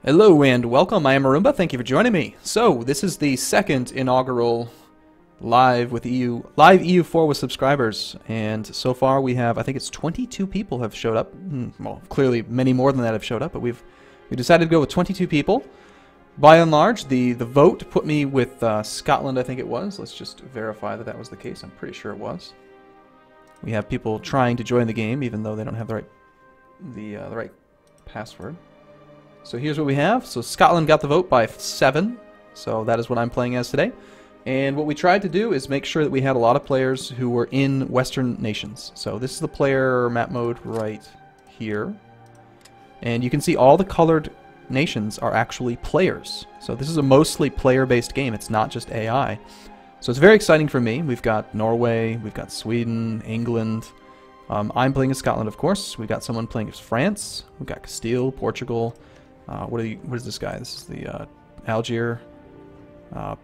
Hello and welcome, I am Arumba, thank you for joining me. So, this is the second inaugural live EU4 with subscribers, and so far we have, I think it's 22 people have showed up. Well, clearly many more than that have showed up, but we decided to go with 22 people. By and large, the vote put me with Scotland, I think it was. Let's just verify that that was the case. I'm pretty sure it was. We have people trying to join the game, even though they don't have the right password. So here's what we have. So Scotland got the vote by 7. So that is what I'm playing as today. And what we tried to do is make sure that we had a lot of players who were in Western nations. So this is the player map mode right here. And you can see all the colored nations are actually players. So this is a mostly player-based game. It's not just AI. So it's very exciting for me. We've got Norway, we've got Sweden, England. I'm playing as Scotland, of course. We've got someone playing as France. We've got Castile, Portugal. What is this guy? This is the Algier.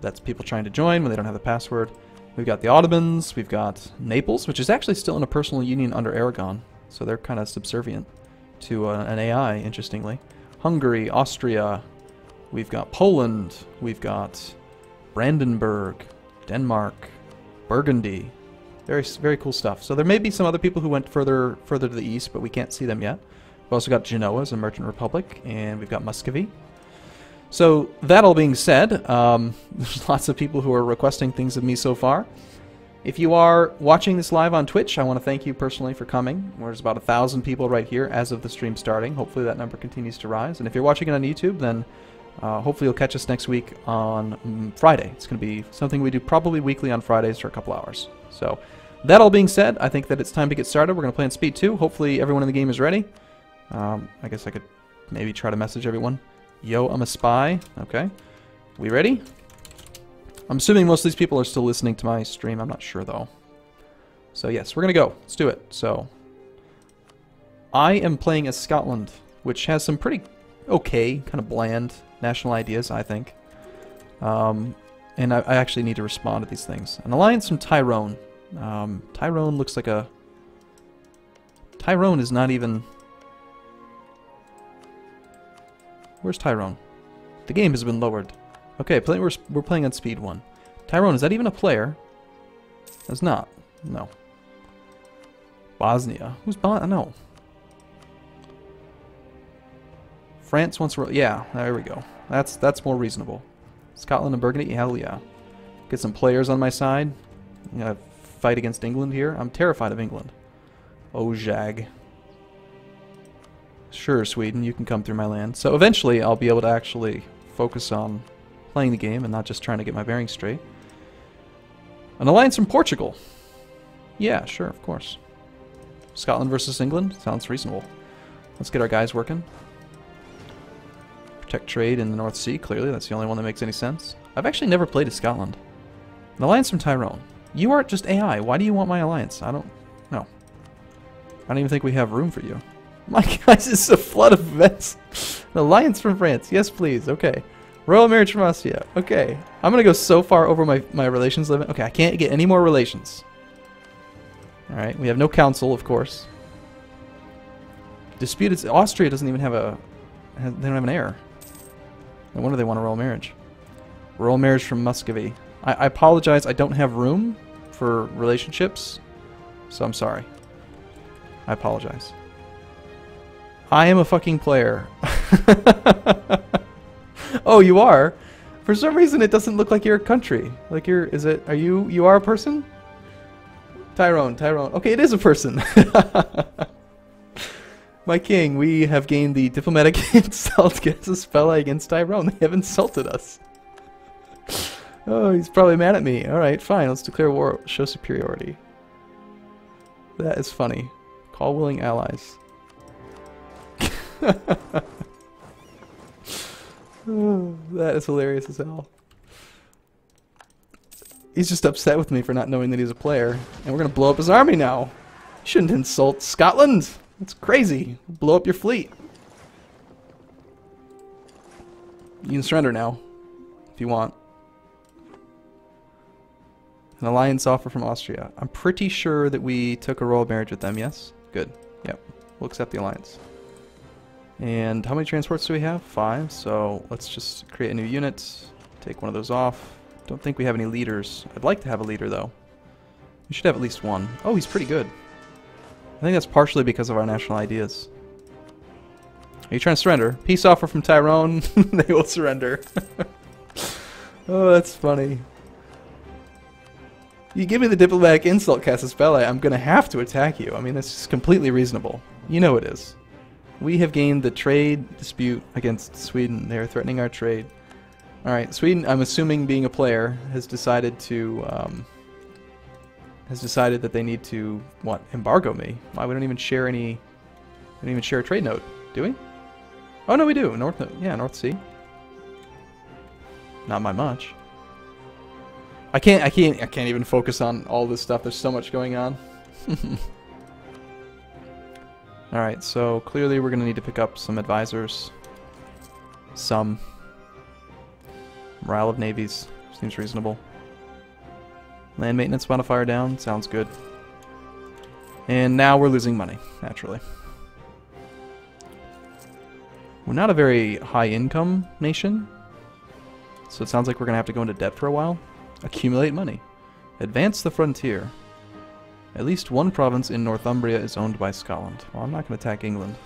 That's people trying to join when they don't have the password. We've got the Ottomans. We've got Naples, which is actually still in a personal union under Aragon. So they're kind of subservient to an AI, interestingly. Hungary, Austria. We've got Poland. We've got Brandenburg, Denmark, Burgundy. Very, very cool stuff. So there may be some other people who went further to the east, but we can't see them yet. We've also got Genoa as a merchant republic, and we've got Muscovy. So that all being said, there's lots of people who are requesting things of me so far. If you are watching this live on Twitch, I want to thank you personally for coming. There's about 1,000 people right here as of the stream starting. Hopefully that number continues to rise. And if you're watching it on YouTube, then hopefully you'll catch us next week on Friday. It's going to be something we do probably weekly on Fridays for a couple hours. So that all being said, I think that it's time to get started. We're going to play on speed 2. Hopefully everyone in the game is ready. I guess I could maybe try to message everyone. Yo, I'm a spy. Okay. We ready? I'm assuming most of these people are still listening to my stream. I'm not sure, though. So, yes, we're going to go. Let's do it. So, I am playing as Scotland, which has some pretty okay, kind of bland national ideas, I think. And I actually need to respond to these things. An alliance from Tyrone. Tyrone looks like a... Tyrone is not even... Where's Tyrone? The game has been lowered. Okay, we're playing on speed 1. Tyrone, is that even a player? That's not. No. Bosnia. Who's Bosnia? No. France wants to... Yeah, there we go. That's more reasonable. Scotland and Burgundy? Hell yeah. Get some players on my side. I'm gonna fight against England here. I'm terrified of England. Oh, jag. Sure, Sweden, you can come through my land. So eventually I'll be able to actually focus on playing the game and not just trying to get my bearings straight. An alliance from Portugal. Yeah, sure, of course. Scotland versus England? Sounds reasonable. Let's get our guys working. Protect trade in the North Sea, clearly. That's the only one that makes any sense. I've actually never played as Scotland. An alliance from Tyrone. You aren't just AI. Why do you want my alliance? I don't know. I don't even think we have room for you. My guys, it's a flood of events. An alliance from France. Yes, please. Okay. Royal marriage from Austria. Okay. I'm going to go so far over my relations limit. Okay, I can't get any more relations. Alright, we have no council, of course. Disputed... Austria doesn't even have a... They don't have an heir. No wonder they want a royal marriage. Royal marriage from Muscovy. I apologize, I don't have room for relationships. So I'm sorry. I apologize. I am a fucking player. Oh, you are? For some reason it doesn't look like you're a country. Like you are a person? Tyrone. Okay, it is a person. My king, we have gained the diplomatic insult against a spell against Tyrone. They have insulted us. Oh, he's probably mad at me. Alright, fine, let's declare war. Show superiority. That is funny. Call willing allies. Oh, that is hilarious as hell. He's just upset with me for not knowing that he's a player. And we're going to blow up his army now. You shouldn't insult Scotland. That's crazy. Blow up your fleet. You can surrender now, if you want. An alliance offer from Austria. I'm pretty sure that we took a royal marriage with them, yes? Good. Yep. We'll accept the alliance. And how many transports do we have? 5. So let's just create a new unit. Take one of those off. Don't think we have any leaders. I'd like to have a leader, though. We should have at least one. Oh, he's pretty good. I think that's partially because of our national ideas. Are you trying to surrender? Peace offer from Tyrone. They will surrender. Oh, that's funny. You give me the diplomatic insult, Casus Belli, I'm going to have to attack you. I mean, this is completely reasonable. You know it is. We have gained the trade dispute against Sweden. They are threatening our trade. Alright, Sweden, I'm assuming being a player, has decided to, that they need to, what, embargo me. Why, we don't even share any, we don't even share a trade note, do we? Oh, no, we do. North Sea. Not by much. I can't even focus on all this stuff. There's so much going on. Alright, so clearly we're going to need to pick up some advisors. Some. Morale of navies. Seems reasonable. Land maintenance modifier down. Sounds good. And now we're losing money, naturally. We're not a very high income nation. So it sounds like we're going to have to go into debt for a while. Accumulate money. Advance the frontier. At least one province in Northumbria is owned by Scotland. Well, I'm not going to attack England.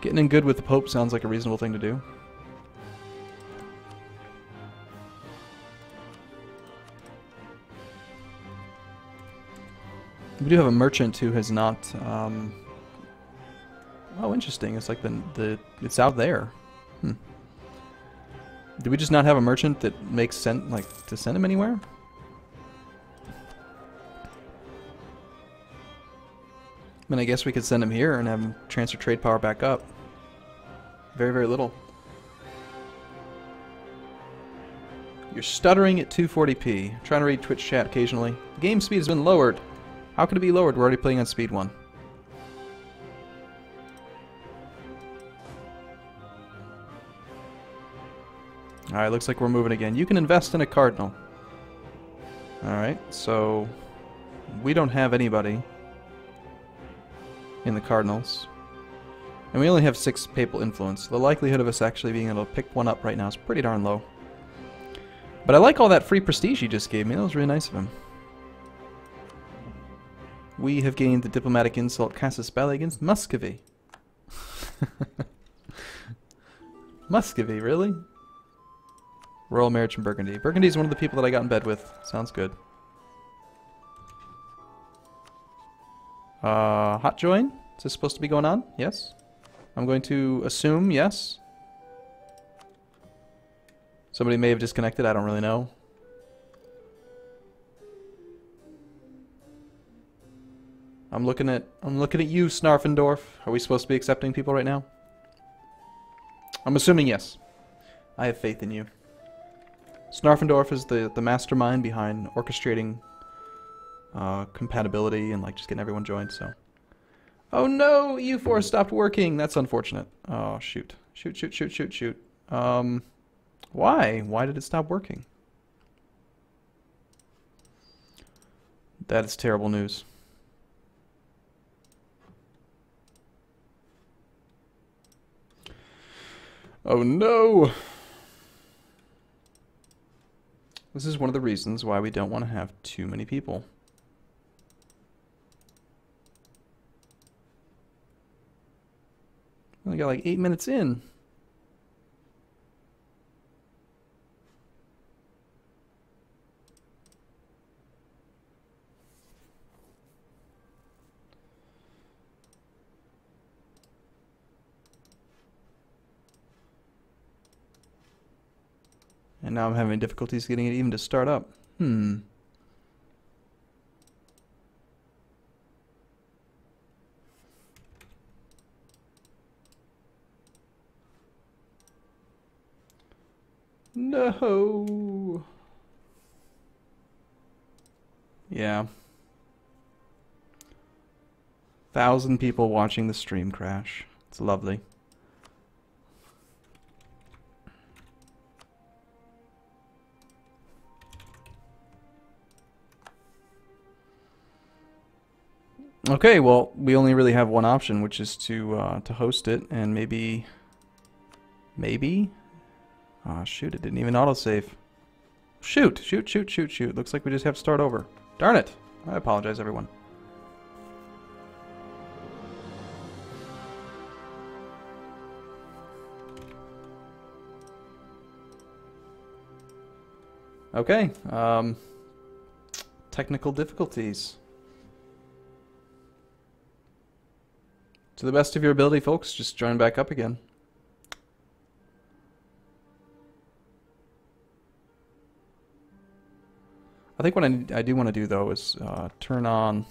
Getting in good with the Pope sounds like a reasonable thing to do. We do have a merchant who has not... Oh, interesting. It's like it's out there. Hmm. Do we just not have a merchant that makes sense, like, to send him anywhere? I mean, I guess we could send him here and have him transfer trade power back up. Very, very little. You're stuttering at 240p. Trying to read Twitch chat occasionally. The game speed has been lowered. How could it be lowered? We're already playing on speed 1. Alright, looks like we're moving again. You can invest in a cardinal. Alright, so we don't have anybody in the cardinals. And we only have 6 papal influence. The likelihood of us actually being able to pick one up right now is pretty darn low. But I like all that free prestige he just gave me. That was really nice of him. We have gained the diplomatic insult Casus Belli against Muscovy. Muscovy, really? Royal marriage in Burgundy. Burgundy is one of the people that I got in bed with. Sounds good. Hot join? Is this supposed to be going on? Yes. I'm going to assume yes. Somebody may have disconnected. I don't really know. I'm looking at you, Snarfendorf. Are we supposed to be accepting people right now? I'm assuming yes. I have faith in you. Snarfendorf is the mastermind behind orchestrating compatibility and like just getting everyone joined, so. Oh no, EU4 stopped working. That's unfortunate. Oh shoot. Shoot. Why? Why did it stop working? That is terrible news. Oh no! This is one of the reasons why we don't want to have too many people. We only got like 8 minutes in. And now I'm having difficulties getting it even to start up. No. Yeah. 1,000 people watching the stream crash. It's lovely. Okay, well, we only really have one option, which is to host it, and maybe... Ah, shoot, it didn't even autosave. Shoot. Looks like we just have to start over. Darn it. I apologize, everyone. Okay, technical difficulties. To the best of your ability, folks, just join back up again. I think what I do want to do, though, is turn on...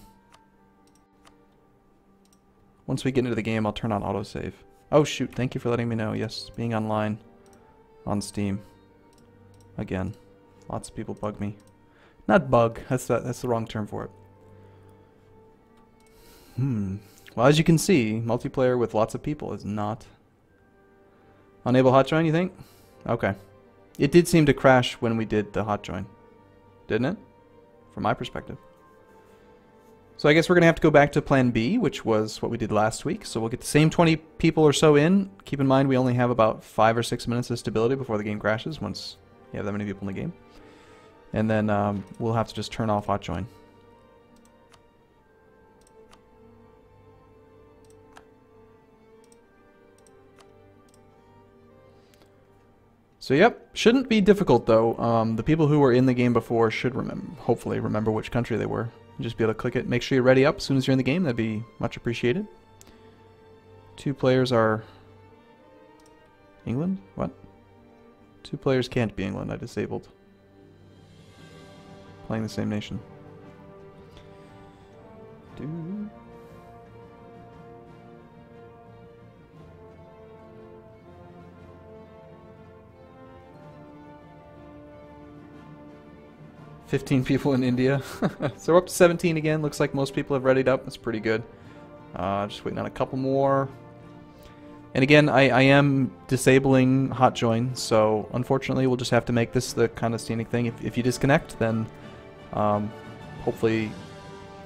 Once we get into the game, I'll turn on autosave. Oh, shoot, thank you for letting me know. Yes, being online on Steam. Again. Lots of people bug me. Not bug, that's the wrong term for it. Well, as you can see, multiplayer with lots of people is not... Unable hot join, you think? Okay. It did seem to crash when we did the hot join. Didn't it? From my perspective. So I guess we're going to have to go back to plan B, which was what we did last week. So we'll get the same 20 people or so in. Keep in mind we only have about 5 or 6 minutes of stability before the game crashes, once you have that many people in the game. And then we'll have to just turn off hot join. So yep, shouldn't be difficult though. The people who were in the game before should hopefully remember which country they were. Just be able to click it. Make sure you're ready up as soon as you're in the game. That'd be much appreciated. 2 players are England? What? 2 players can't be England. I disabled. Playing the same nation. Dude. $15 people in India. So we're up to 17 again. Looks like most people have readied up. That's pretty good. Just waiting on a couple more. And again, I am disabling hot join, so unfortunately we'll just have to make this the kind of scenic thing. If you disconnect, then hopefully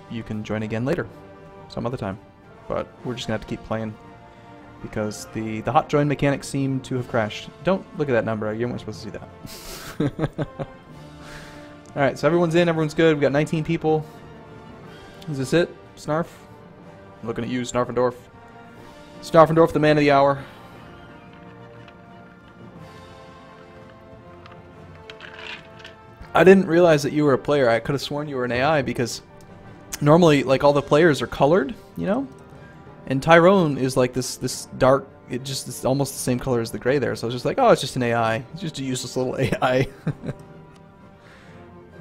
you can join again later, some other time. But we're just going to have to keep playing because the hot join mechanics seem to have crashed. Don't look at that number. You weren't supposed to see that. Alright, so everyone's in. Everyone's good. We've got 19 people. Is this it? Snarf? I'm looking at you, Snarfendorf. Snarfendorf, the man of the hour. I didn't realize that you were a player. I could have sworn you were an AI because normally, like, all the players are colored, you know? And Tyrone is like this dark, it's almost the same color as the gray there. So I was just like, oh, it's just an AI. It's just a useless little AI.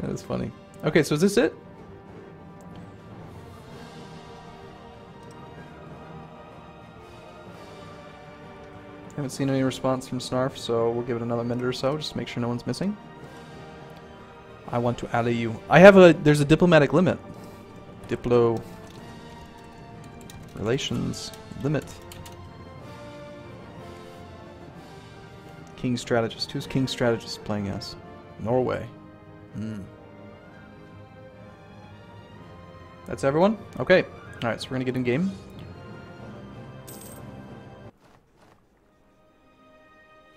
That is funny. Okay, so is this it? Haven't seen any response from Snarf, so we'll give it another minute or so, just to make sure no one's missing. I want to ally you. There's a diplomatic limit. Diplo... Relations limit. King Strategist. Who's King Strategist playing as? Norway. That's everyone? Okay. Alright, so we're gonna get in game.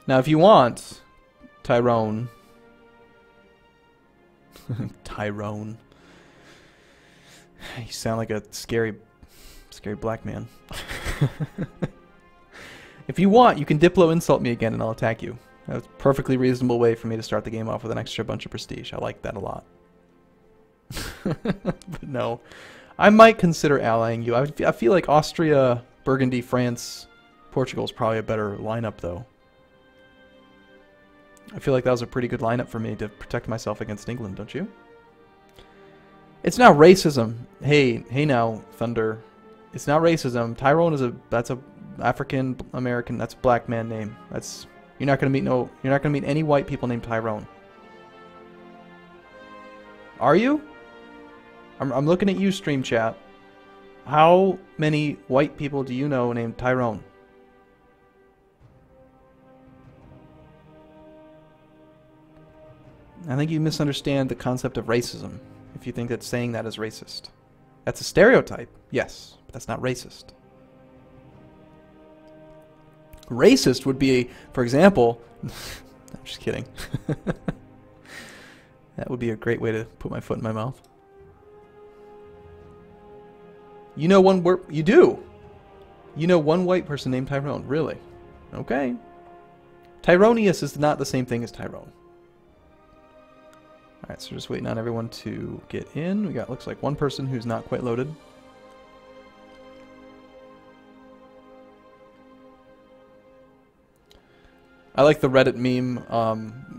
Now, if you want, Tyrone... Tyrone. You sound like a scary black man. If you want, you can Diplo insult me again and I'll attack you. That's a perfectly reasonable way for me to start the game off with an extra bunch of prestige. I like that a lot. But no. I might consider allying you. I feel like Austria, Burgundy, France, Portugal is probably a better lineup, though. I feel like that was a pretty good lineup for me to protect myself against England, don't you? It's not racism. Hey now, Thunder. It's not racism. Tyrone is that's a African American, that's a black man name. You're not gonna meet any white people named Tyrone. Are you? I'm looking at you, stream chat. How many white people do you know named Tyrone? I think you misunderstand the concept of racism if you think that saying that is racist. That's a stereotype, yes, but that's not racist. Racist would be, for example... I'm just kidding. That would be a great way to put my foot in my mouth. You know one word... You do! You know one white person named Tyrone. Really? Okay. Tyronius is not the same thing as Tyrone. Alright, so just waiting on everyone to get in. We got, looks like, one person who's not quite loaded. I like the Reddit meme,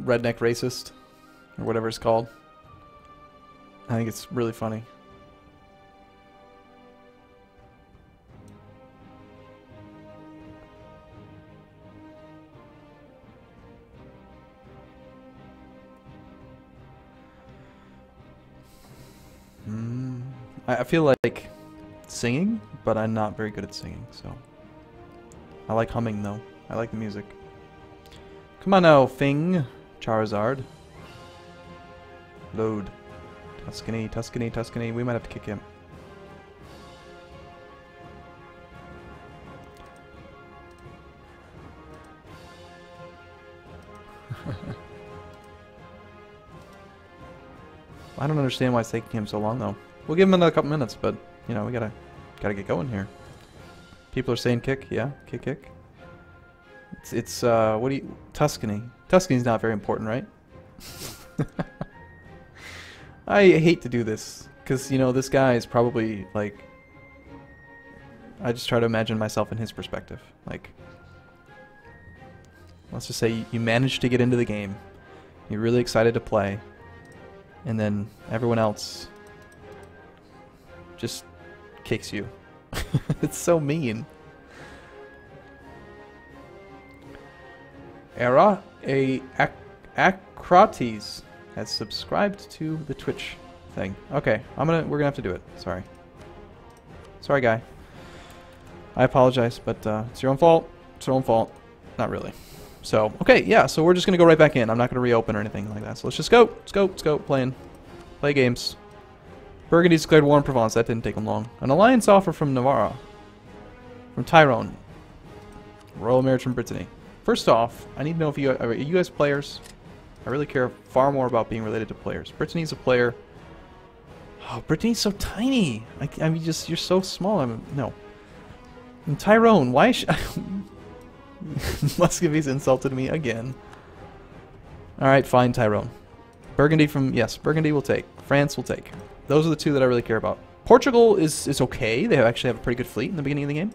redneck racist, or whatever it's called. I think it's really funny. I feel like singing, but I'm not very good at singing, so... I like humming, though. I like the music. Come on now, Fing. Charizard. Load. Tuscany, Tuscany, Tuscany. We might have to kick him. I don't understand why it's taking him so long, though. We'll give him another couple minutes, but, you know, we gotta get going here. People are saying kick. Yeah, kick. It's what do you... Tuscany. Tuscany's not very important, right? I hate to do this, because, you know, this guy is probably, like... I just try to imagine myself in his perspective. Like, let's just say you managed to get into the game. You're really excited to play. And then everyone else just kicks you. It's so mean. Acrates has subscribed to the Twitch thing. Okay, we're gonna have to do it. Sorry, guy. I apologize, but it's your own fault. It's your own fault. Not really. So, okay, yeah. So we're just gonna go right back in. I'm not gonna reopen or anything like that. So let's just go. Let's go. Play games. Burgundy declared war on Provence. That didn't take them long. An alliance offer from Navarra. From Tyrone. Royal marriage from Brittany. First off, I need to know if are you guys players? I really care far more about being related to players. Brittany's a player. Oh, Brittany's so tiny. I mean, just you're so small. No. And Tyrone, why should Muscovy's insulted me again. All right, fine, Tyrone. Burgundy Burgundy will take. France will take. Those are the two that I really care about. Portugal is okay. They actually have a pretty good fleet in the beginning of the game,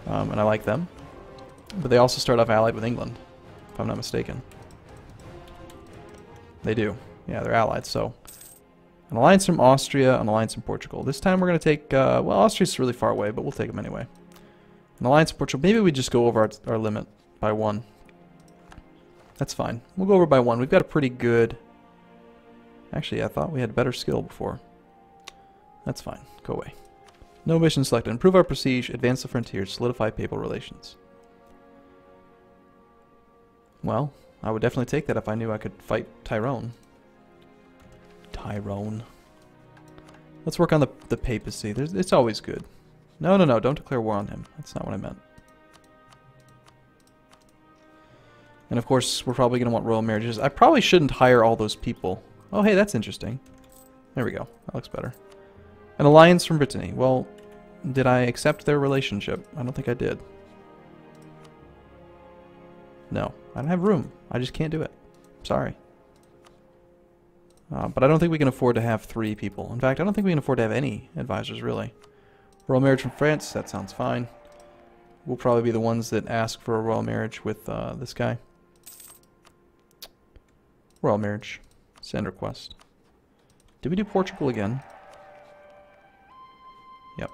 and I like them. But they also start off allied with England, if I'm not mistaken. They do. Yeah, they're allied, so... An alliance from Austria, an alliance from Portugal. This time we're going to take... well, Austria's really far away, but we'll take them anyway. An alliance from Portugal. Maybe we just go over our limit by 1. That's fine. We'll go over by 1. We've got a pretty good... Actually, I thought we had better skill before. That's fine. Go away. No mission selected. Improve our prestige, advance the frontiers, solidify papal relations. Well, I would definitely take that if I knew I could fight Tyrone. Let's work on the papacy. It's always good. No, don't declare war on him. That's not what I meant. And of course, we're probably going to want royal marriages. I probably shouldn't hire all those people. Oh, hey, that's interesting. There we go. That looks better. An alliance from Brittany. Well, did I accept their relationship? I don't think I did. No, I don't have room. I just can't do it. Sorry. But I don't think we can afford to have 3 people. In fact, I don't think we can afford to have any advisors, really. Royal marriage from France, that sounds fine. We'll probably be the ones that ask for a royal marriage with this guy. Royal marriage. Send request. Did we do Portugal again? Yep.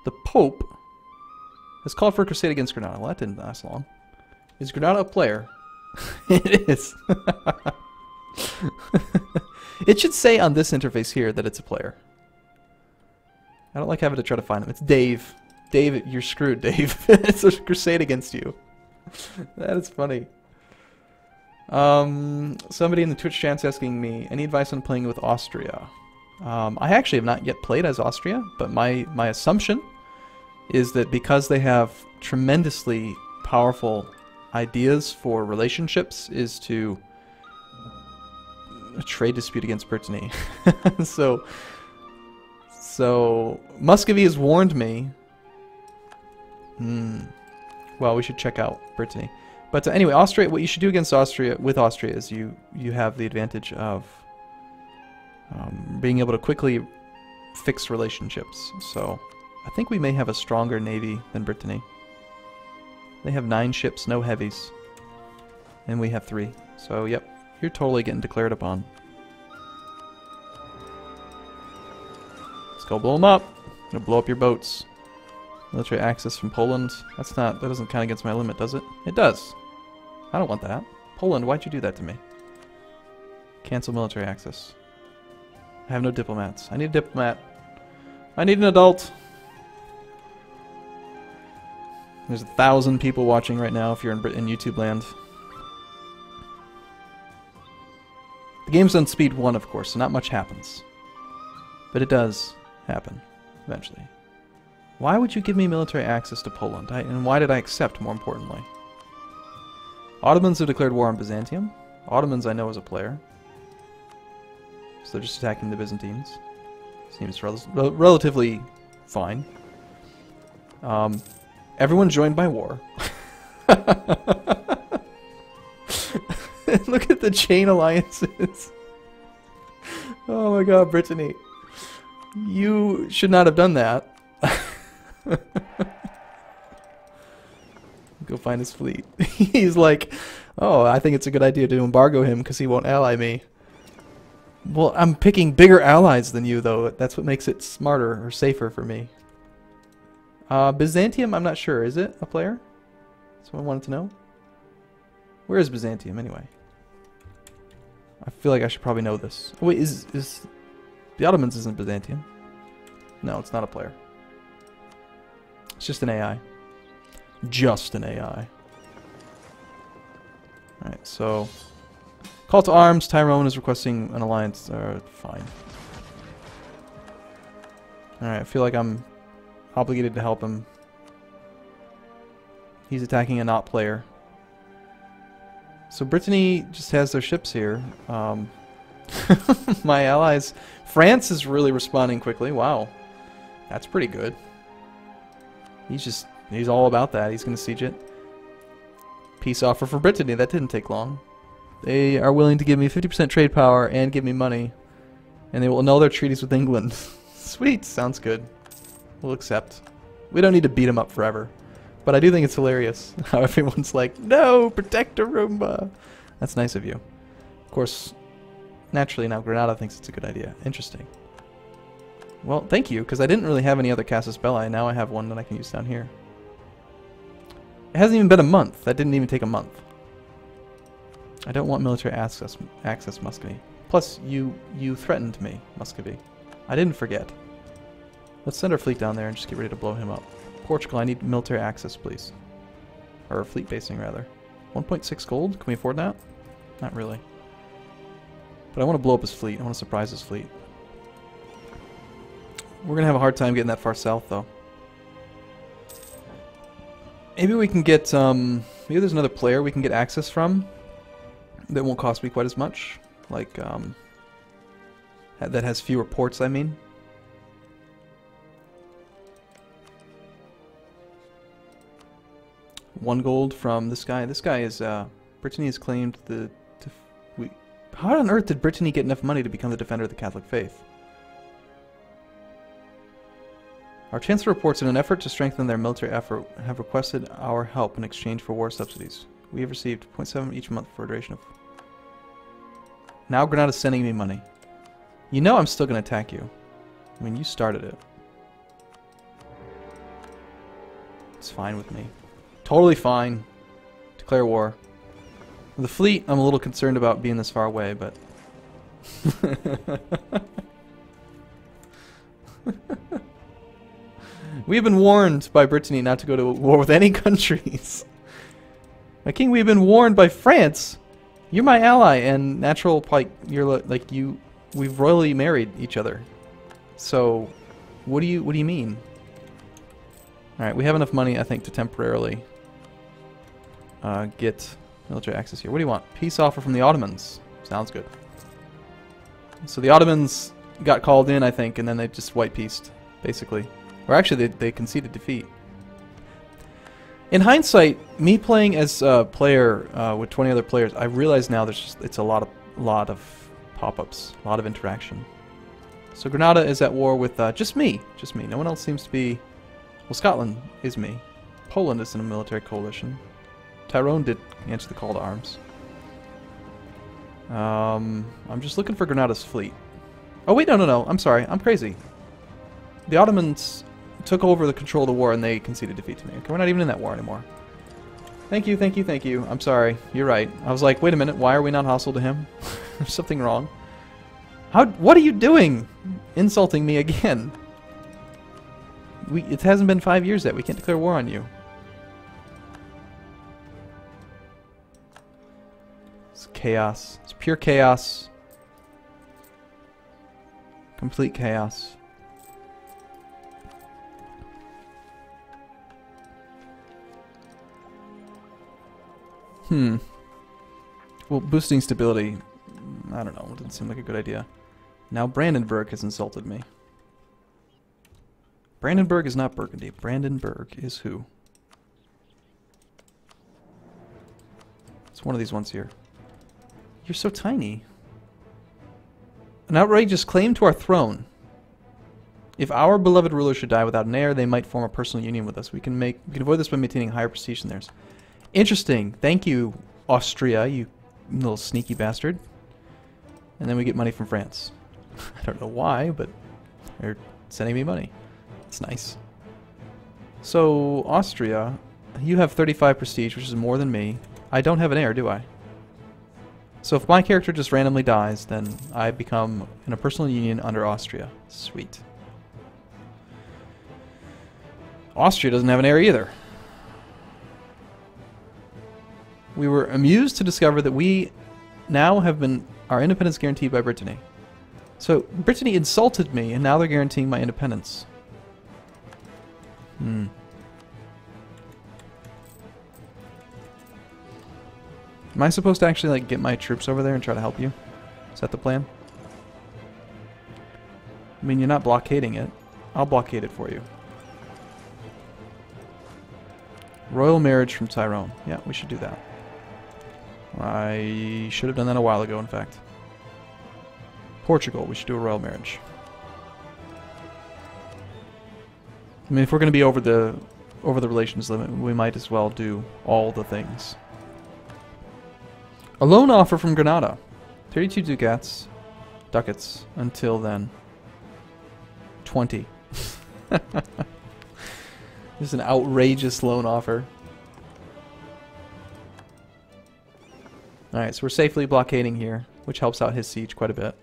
The Pope has called for a crusade against Granada. Well, that didn't last long. Is Granada a player? It is. It should say on this interface here that it's a player. I don't like having to try to find him. It's Dave. Dave, you're screwed, Dave. It's a crusade against you. That is funny. Somebody in the Twitch chat's asking me, any advice on playing with Austria? I actually have not yet played as Austria, but my assumption is that because they have tremendously powerful ideas for relationships is to a trade dispute against Brittany. so Muscovy has warned me. Well, we should check out Brittany. But anyway, Austria. What you should do against Austria is you have the advantage of being able to quickly fix relationships. So I think we may have a stronger navy than Brittany. They have 9 ships, no heavies, and we have 3. So yep, you're totally getting declared upon. Let's go blow them up. I'm gonna blow up your boats. Military access from Poland. That doesn't count against my limit, does it? It does. I don't want that. Poland, why'd you do that to me? Cancel military access. I have no diplomats. I need a diplomat. I need an adult. There's 1,000 people watching right now if you're in YouTube land. The game's on speed 1, of course, so not much happens. But it does happen, eventually. Why would you give me military access to Poland? And why did I accept, more importantly? Ottomans have declared war on Byzantium. Ottomans I know as a player. So they're just attacking the Byzantines. Seems relatively fine. Everyone joined by war. Look at the chain alliances. Oh my god, Brittany. You should not have done that. Go find his fleet. He's like, oh, I think it's a good idea to embargo him because he won't ally me. Well, I'm picking bigger allies than you, though. That's what makes it smarter or safer for me. Byzantium, I'm not sure. Is it a player? Someone wanted to know? Where is Byzantium, anyway? I feel like I should probably know this. Oh, wait, is the Ottomans isn't Byzantium? No, it's not a player. It's just an AI. Just an AI. Alright, so... Call to arms. Tyrone is requesting an alliance. Fine. Alright, I feel like I'm obligated to help him. He's attacking a not player. So Brittany just has their ships here. My allies... France is really responding quickly. Wow. That's pretty good. He's all about that. He's going to siege it. Peace offer for Brittany. That didn't take long. They are willing to give me 50% trade power and give me money. And they will annul their treaties with England. Sweet. Sounds good. We'll accept. We don't need to beat them up forever. But I do think it's hilarious how everyone's like, no, protect Arumba. That's nice of you. Of course, naturally now Granada thinks it's a good idea. Interesting. Well, thank you, because I didn't really have any other Casus Belli. Now I have one that I can use down here. It hasn't even been a month. That didn't even take a month. I don't want military access Muscovy. Plus, you threatened me, Muscovy. I didn't forget. Let's send our fleet down there and just get ready to blow him up. Portugal, I need military access, please. Or fleet basing, rather. 1.6 gold? Can we afford that? Not really. But I want to blow up his fleet. I want to surprise his fleet. We're going to have a hard time getting that far south, though. Maybe we can get, maybe there's another player we can get access from that won't cost me quite as much. Like, that has fewer ports, I mean. One gold from this guy. This guy is, Brittany has claimed how on earth did Brittany get enough money to become the defender of the Catholic faith? Our chancellor reports in an effort to strengthen their military effort have requested our help in exchange for war subsidies. We have received 0.7 each month for a duration of... Now Granada's sending me money. You know I'm still going to attack you. I mean, you started it. It's fine with me. Totally fine. Declare war. The fleet, I'm a little concerned about being this far away, but... We have been warned by Brittany not to go to war with any countries. My king, we have been warned by France. You're my ally, and natural, like, you're like, we've royally married each other. So, what do you mean? All right, we have enough money, I think, to temporarily get military access here. What do you want? Peace offer from the Ottomans. Sounds good. So the Ottomans got called in, I think, and then they just white-peaced, basically. Or actually, they conceded defeat. In hindsight, me playing as a player with 20 other players, I realize now it's a lot of pop-ups, a lot of interaction. So Granada is at war with just me. No one else seems to be... Well, Scotland is me. Poland is in a military coalition. Tyrone did answer the call to arms. I'm just looking for Granada's fleet. Oh wait, no. I'm sorry. I'm crazy. The Ottomans took over the control of the war and they conceded defeat to me. Okay, we're not even in that war anymore. Thank you. I'm sorry. You're right. I was like, wait a minute. Why are we not hostile to him? There's something wrong. What are you doing? Insulting me again. It hasn't been 5 years yet. We can't declare war on you. It's chaos. It's pure chaos. Complete chaos. Well, boosting stability, I don't know. It doesn't seem like a good idea. Now Brandenburg has insulted me. Brandenburg is not Burgundy. Brandenburg is who? It's one of these ones here. You're so tiny. An outrageous claim to our throne. If our beloved ruler should die without an heir, they might form a personal union with us. We can avoid this by maintaining higher prestige than theirs. Interesting. Thank you, Austria, you little sneaky bastard. And then we get money from France. I don't know why, but they're sending me money. It's nice. So, Austria, you have 35 prestige, which is more than me. I don't have an heir, do I? So if my character just randomly dies, then I become in a personal union under Austria. Sweet. Austria doesn't have an heir either. We were amused to discover that we now have our independence guaranteed by Brittany. So Brittany insulted me, and now they're guaranteeing my independence. Am I supposed to actually like get my troops over there and try to help you? Is that the plan? I mean, you're not blockading it. I'll blockade it for you. Royal marriage from Tyrone. Yeah, we should do that. I should have done that a while ago, in fact. Portugal, we should do a royal marriage. I mean, if we're going to be over the relations limit, we might as well do all the things. A loan offer from Granada. 32 ducats until then. 20. This is an outrageous loan offer. Alright, so we're safely blockading here, which helps out his siege quite a bit.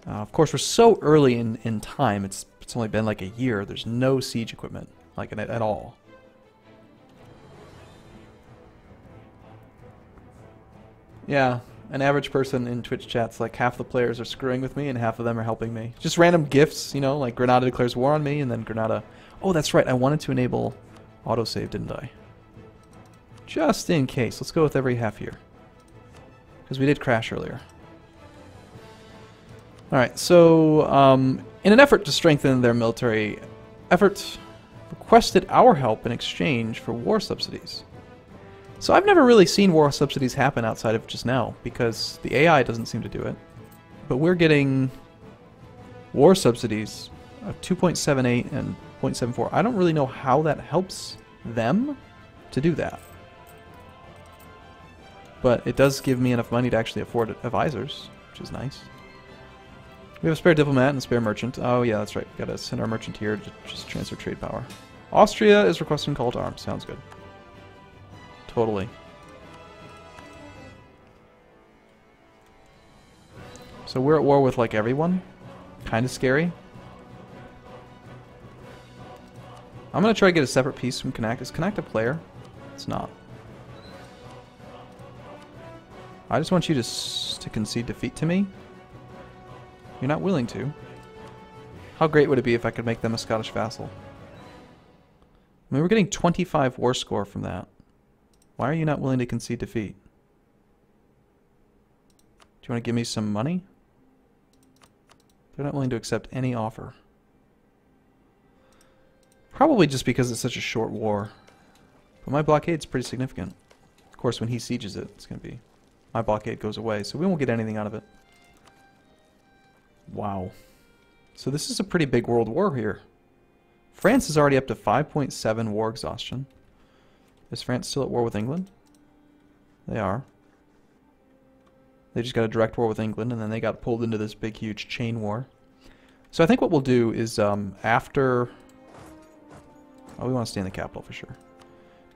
Of course, we're so early in time, it's only been like a year. There's no siege equipment, like at all. Yeah, an average person in Twitch chats, like half the players are screwing with me and half of them are helping me. Just random gifts, you know, like Granada declares war on me and then Granada... Oh, that's right, I wanted to enable autosave, didn't I? Just in case. Let's go with every half year. Because we did crash earlier. Alright, so in an effort to strengthen their military effort, requested our help in exchange for war subsidies. So I've never really seen war subsidies happen outside of just now, because the AI doesn't seem to do it. But we're getting war subsidies of 2.78 and 0.74. I don't really know how that helps them to do that. But it does give me enough money to actually afford advisors, which is nice. We have a spare diplomat and a spare merchant. Oh yeah, that's right. We've got to send our merchant here to just transfer trade power. Austria is requesting call to arms. Sounds good. Totally. So we're at war with like everyone. Kind of scary. I'm going to try to get a separate piece from Connacht. Is Connacht a player? It's not. I just want you to concede defeat to me. You're not willing to. How great would it be if I could make them a Scottish vassal? I mean, we're getting 25 war score from that. Why are you not willing to concede defeat? Do you want to give me some money? They're not willing to accept any offer. Probably just because it's such a short war. But my blockade's pretty significant. Of course, when he sieges it, it's going to be... My blockade goes away, so we won't get anything out of it. Wow. So this is a pretty big world war here. France is already up to 5.7 war exhaustion. Is France still at war with England? They are. They just got a direct war with England, and then they got pulled into this big, huge chain war. So I think what we'll do is after... Oh, we want to stay in the capital for sure.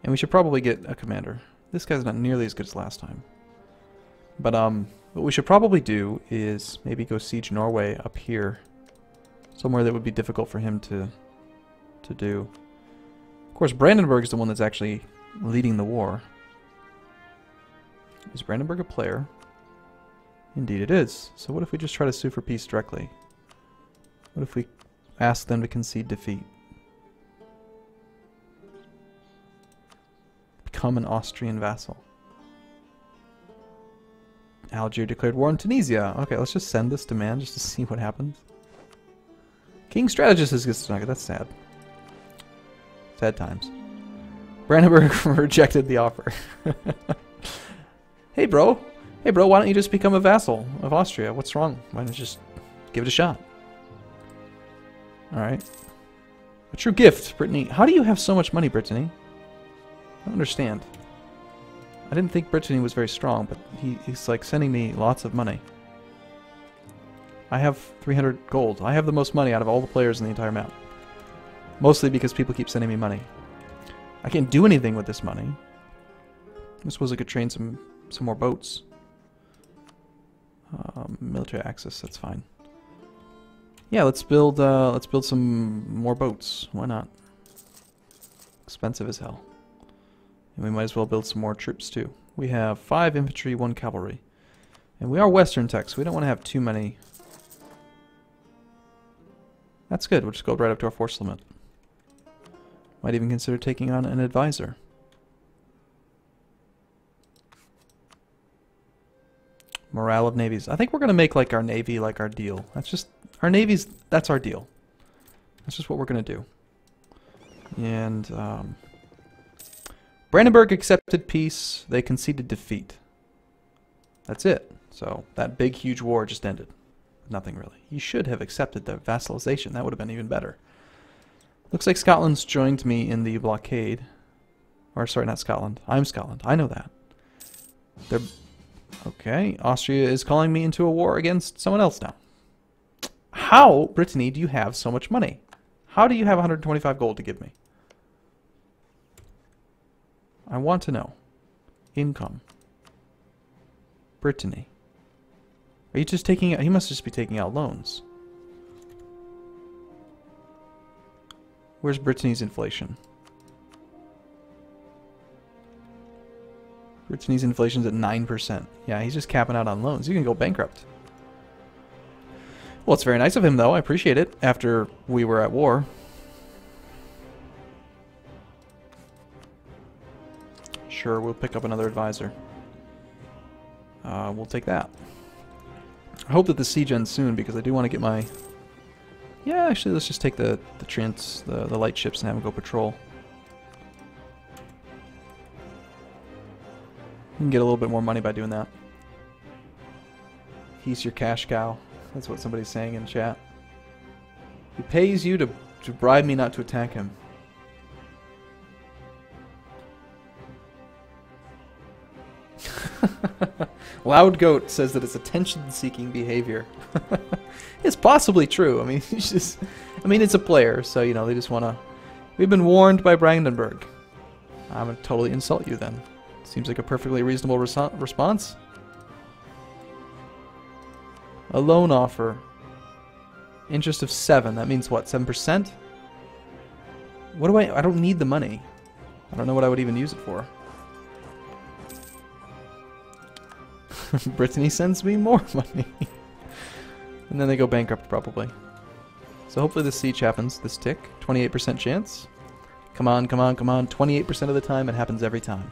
And we should probably get a commander. This guy's not nearly as good as last time. But what we should probably do is maybe go siege Norway up here. Somewhere that would be difficult for him to do. Of course, Brandenburg is the one that's actually leading the war. Is Brandenburg a player? Indeed it is. So what if we just try to sue for peace directly? What if we ask them to concede defeat? Become an Austrian vassal. Algiers declared war on Tunisia. Okay, let's just send this demand just to see what happens. King Strategist is good. That's sad. Sad times. Brandenburg rejected the offer. Hey, bro. Hey, bro, why don't you just become a vassal of Austria? What's wrong? Why don't you just give it a shot? Alright. A true gift, Brittany. How do you have so much money, Brittany? I don't understand. I didn't think Brittany was very strong, but he's like sending me lots of money. I have 300 gold. I have the most money out of all the players in the entire map. Mostly because people keep sending me money. I can't do anything with this money. I suppose I could train some more boats. Military access, that's fine. Yeah, let's build some more boats. Why not? Expensive as hell. And we might as well build some more troops too. We have 5 infantry, 1 cavalry. And we are Western tech, so we don't want to have too many. That's good, we'll just go right up to our force limit. Might even consider taking on an advisor. Morale of navies. I think we're going to make like our navy like our deal. That's just, our navies, that's our deal. That's just what we're going to do. And, Brandenburg accepted peace. They conceded defeat. That's it. So that big, huge war just ended. Nothing really. You should have accepted the vassalization. That would have been even better. Looks like Scotland's joined me in the blockade. Or, sorry, not Scotland. I'm Scotland. I know that. They're... Okay. Austria is calling me into a war against someone else now. How, Brittany, do you have so much money? How do you have 125 gold to give me? I want to know. Income. Brittany. Are you just taking out... He must just be taking out loans. Where's Brittany's inflation? Brittany's inflation's at 9%. Yeah, he's just capping out on loans. You can go bankrupt. Well, it's very nice of him, though. I appreciate it after we were at war. Sure, we'll pick up another advisor. We'll take that. I hope that the siege ends soon because I do want to get my... Yeah, actually, let's just take the light ships and have them go patrol. You can get a little bit more money by doing that. He's your cash cow. That's what somebody's saying in chat. He pays you to bribe me not to attack him. Loud Goat says that it's attention-seeking behavior. It's possibly true. I mean, it's a player, so you know they just want to. We've been warned by Brandenburg. I'm gonna totally insult you then. Seems like a perfectly reasonable response. A loan offer. Interest of 7. That means what? 7%? What do I don't need the money. I don't know what I would even use it for. Brittany sends me more money. And then they go bankrupt, probably. So hopefully this siege happens, this tick. 28% chance. Come on, come on, come on. 28% of the time, it happens every time.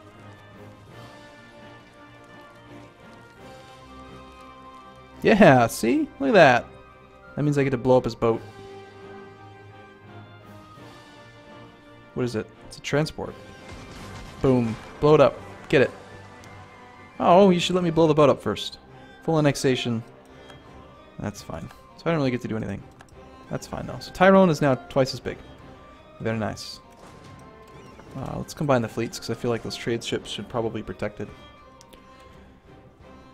Yeah, see? Look at that. That means I get to blow up his boat. What is it? It's a transport. Boom. Blow it up. Get it. Oh, you should let me blow the boat up first. Full annexation. That's fine. So I don't really get to do anything. That's fine though. So Tyrone is now twice as big. Very nice. Let's combine the fleets because I feel like those trade ships should probably be protected.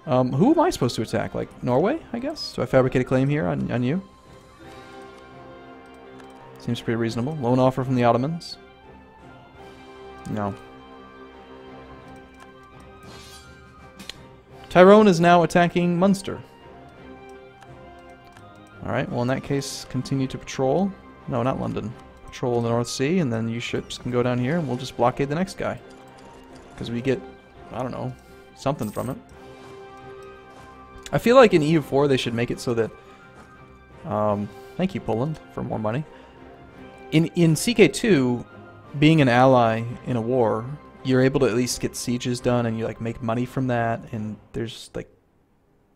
Who am I supposed to attack? Like Norway, I guess? Do I fabricate a claim here on you? Seems pretty reasonable. Loan offer from the Ottomans? No. Tyrone is now attacking Munster. Alright, well in that case, continue to patrol. No, not London. Patrol the North Sea, and then you ships can go down here, and we'll just blockade the next guy. Because we get, I don't know, something from it. I feel like in EU4 they should make it so that... thank you, Poland, for more money. In CK2, being an ally in a war, you're able to at least get sieges done, and you like make money from that, and there's like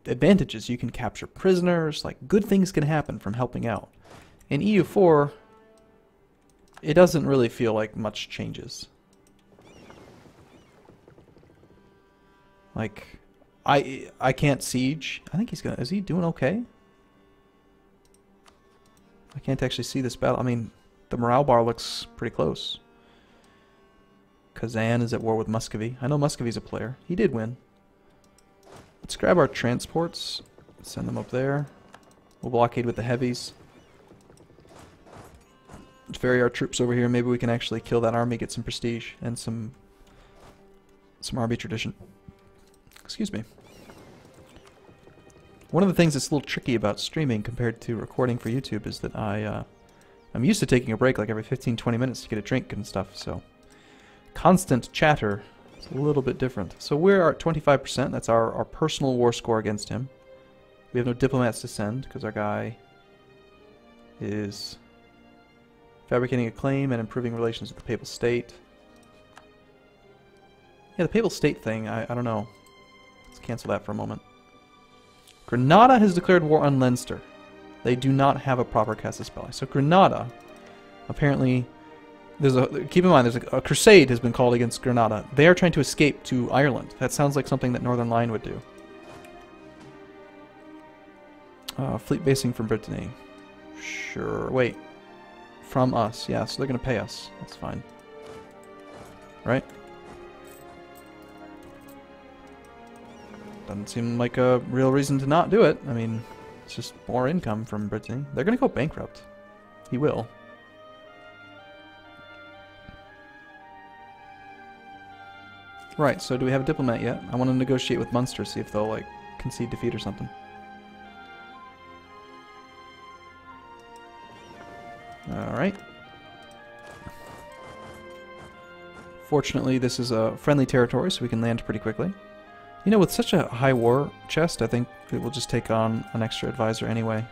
advantages. You can capture prisoners, like good things can happen from helping out. In EU4, it doesn't really feel like much changes. Like, I can't siege. I think he's gonna, is he doing okay? I can't actually see this battle. I mean, the morale bar looks pretty close. Kazan is at war with Muscovy. I know Muscovy's a player. He did win. Let's grab our transports. Send them up there. We'll blockade with the heavies. Let's ferry our troops over here. Maybe we can actually kill that army, get some prestige, and some army tradition. Excuse me. One of the things that's a little tricky about streaming compared to recording for YouTube is that I'm used to taking a break like every 15-20 minutes to get a drink and stuff, so constant chatter is a little bit different. So we're at 25%. That's our personal war score against him. We have no diplomats to send because our guy is fabricating a claim and improving relations with the Papal State. Yeah, the Papal State thing, I don't know. Let's cancel that for a moment. Granada has declared war on Leinster. They do not have a proper casus belli. So Granada, apparently, keep in mind, there's a crusade has been called against Granada. They are trying to escape to Ireland. That sounds like something that Northern Line would do. Fleet basing from Brittany. Sure. Wait. From us. Yeah, so they're going to pay us. That's fine. Right? Doesn't seem like a real reason to not do it. I mean, it's just more income from Brittany. They're going to go bankrupt. He will. Right, so do we have a diplomat yet? I want to negotiate with Munster, see if they'll, like, concede defeat or something. Alright. Fortunately, this is a friendly territory, so we can land pretty quickly. You know, with such a high war chest, I think it will just take on an extra advisor anyway.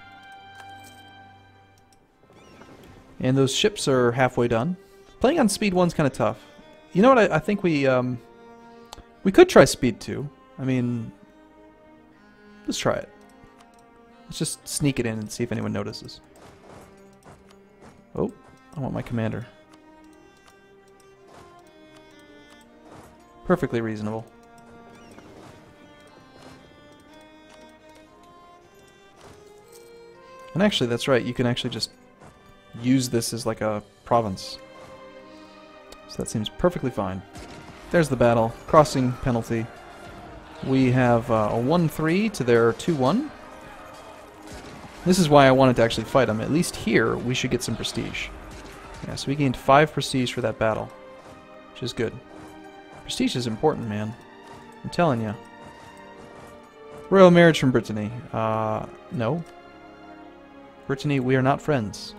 And those ships are halfway done. Playing on speed 1's kind of tough. You know what, I think we could try speed 2. I mean, let's try it. Let's just sneak it in and see if anyone notices. Oh, I want my commander. Perfectly reasonable. And actually, that's right, you can actually just use this as like a province. So that seems perfectly fine. There's the battle. Crossing penalty. We have a 1-3 to their 2-1. This is why I wanted to actually fight them. At least here, we should get some prestige. Yeah, so we gained 5 prestige for that battle, which is good. Prestige is important, man. I'm telling you. Royal marriage from Brittany. No. Brittany, we are not friends.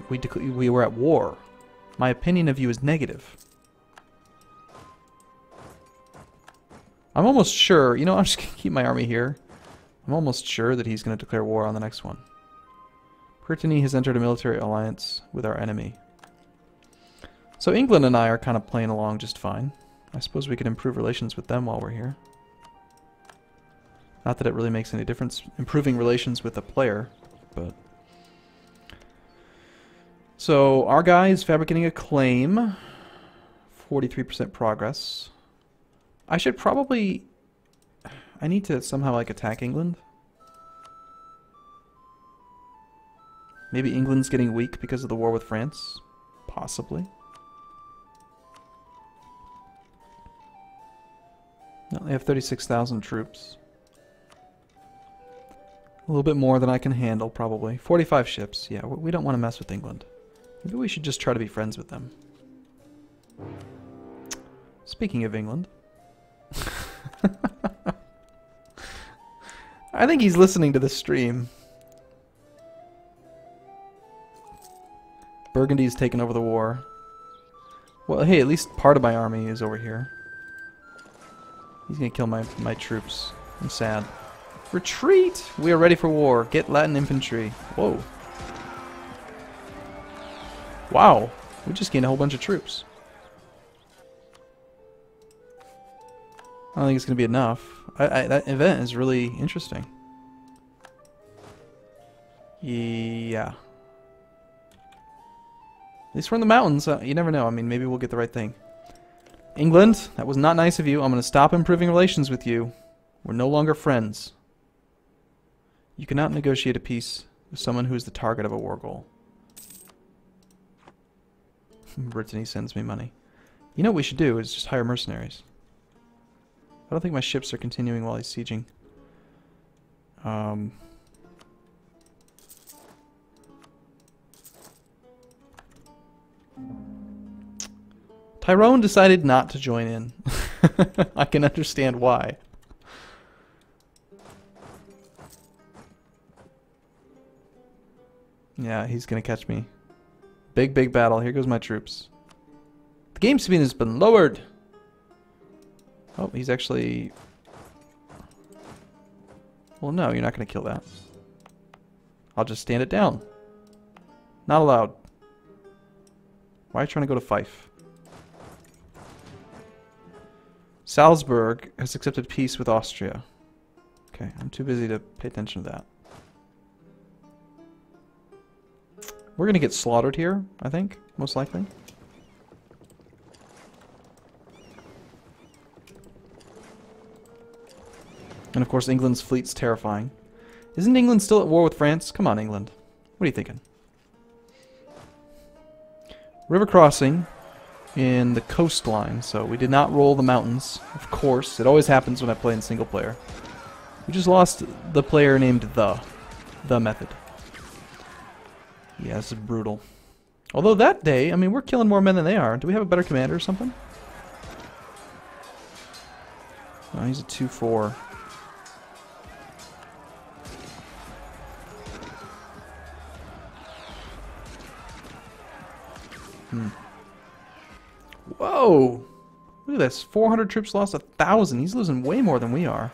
We were at war. My opinion of you is negative. I'm almost sure, you know, I'm just going to keep my army here. I'm almost sure that he's going to declare war on the next one. Brittany has entered a military alliance with our enemy. So England and I are kind of playing along just fine. I suppose we could improve relations with them while we're here. Not that it really makes any difference improving relations with a player, but... So our guy is fabricating a claim. 43% progress. I should probably... I need to somehow, like, attack England. Maybe England's getting weak because of the war with France? Possibly. No, they have 36,000 troops. A little bit more than I can handle, probably. 45 ships. Yeah, we don't want to mess with England. Maybe we should just try to be friends with them. Speaking of England... I think he's listening to the stream. Burgundy's taken over the war. Well, hey, at least part of my army is over here. He's gonna kill my troops. I'm sad. Retreat! We are ready for war. Get Latin infantry. Whoa. Wow. We just gained a whole bunch of troops. I don't think it's gonna be enough. That event is really interesting. Yeah. At least we're in the mountains. You never know. I mean, maybe we'll get the right thing. England, that was not nice of you. I'm going to stop improving relations with you. We're no longer friends. You cannot negotiate a peace with someone who is the target of a war goal. Brittany sends me money. You know what we should do is just hire mercenaries. I don't think my ships are continuing while he's sieging. Tyrone decided not to join in. I can understand why. Yeah, he's gonna catch me. Big, big battle. Here goes my troops. The game speed has been lowered. Oh, he's actually... Well, no, you're not going to kill that. I'll just stand it down. Not allowed. Why are you trying to go to Fife? Salzburg has accepted peace with Austria. Okay, I'm too busy to pay attention to that. We're going to get slaughtered here, I think, most likely. And of course, England's fleet's terrifying. Isn't England still at war with France? Come on, England. What are you thinking? River crossing in the coastline, so we did not roll the mountains. Of course, it always happens when I play in single player. We just lost the player named The Method. Yeah, this is brutal. Although that day, I mean, we're killing more men than they are. Do we have a better commander or something? Oh, he's a 2-4. Whoa! Look at this. 400 troops lost 1,000. He's losing way more than we are.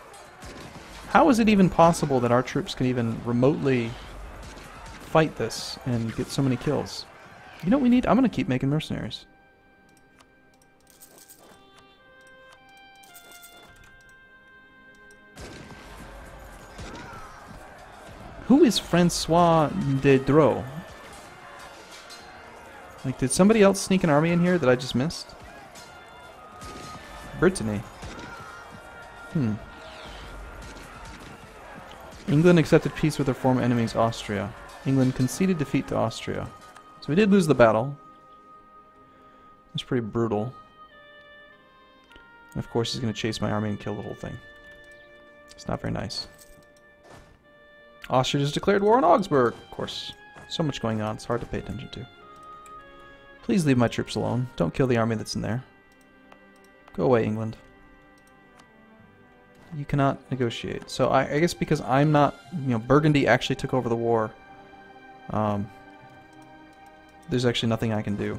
How is it even possible that our troops can even remotely fight this and get so many kills? You know what we need? I'm going to keep making mercenaries. Who is Francois de Dro? Like, did somebody else sneak an army in here that I just missed? Brittany. England accepted peace with their former enemies, Austria. England conceded defeat to Austria. So we did lose the battle. It was pretty brutal. And of course he's going to chase my army and kill the whole thing. It's not very nice. Austria just declared war on Augsburg. Of course. So much going on, it's hard to pay attention to. Please leave my troops alone. Don't kill the army that's in there. Go away, England. You cannot negotiate. So I guess because I'm not, you know, Burgundy actually took over the war. There's actually nothing I can do.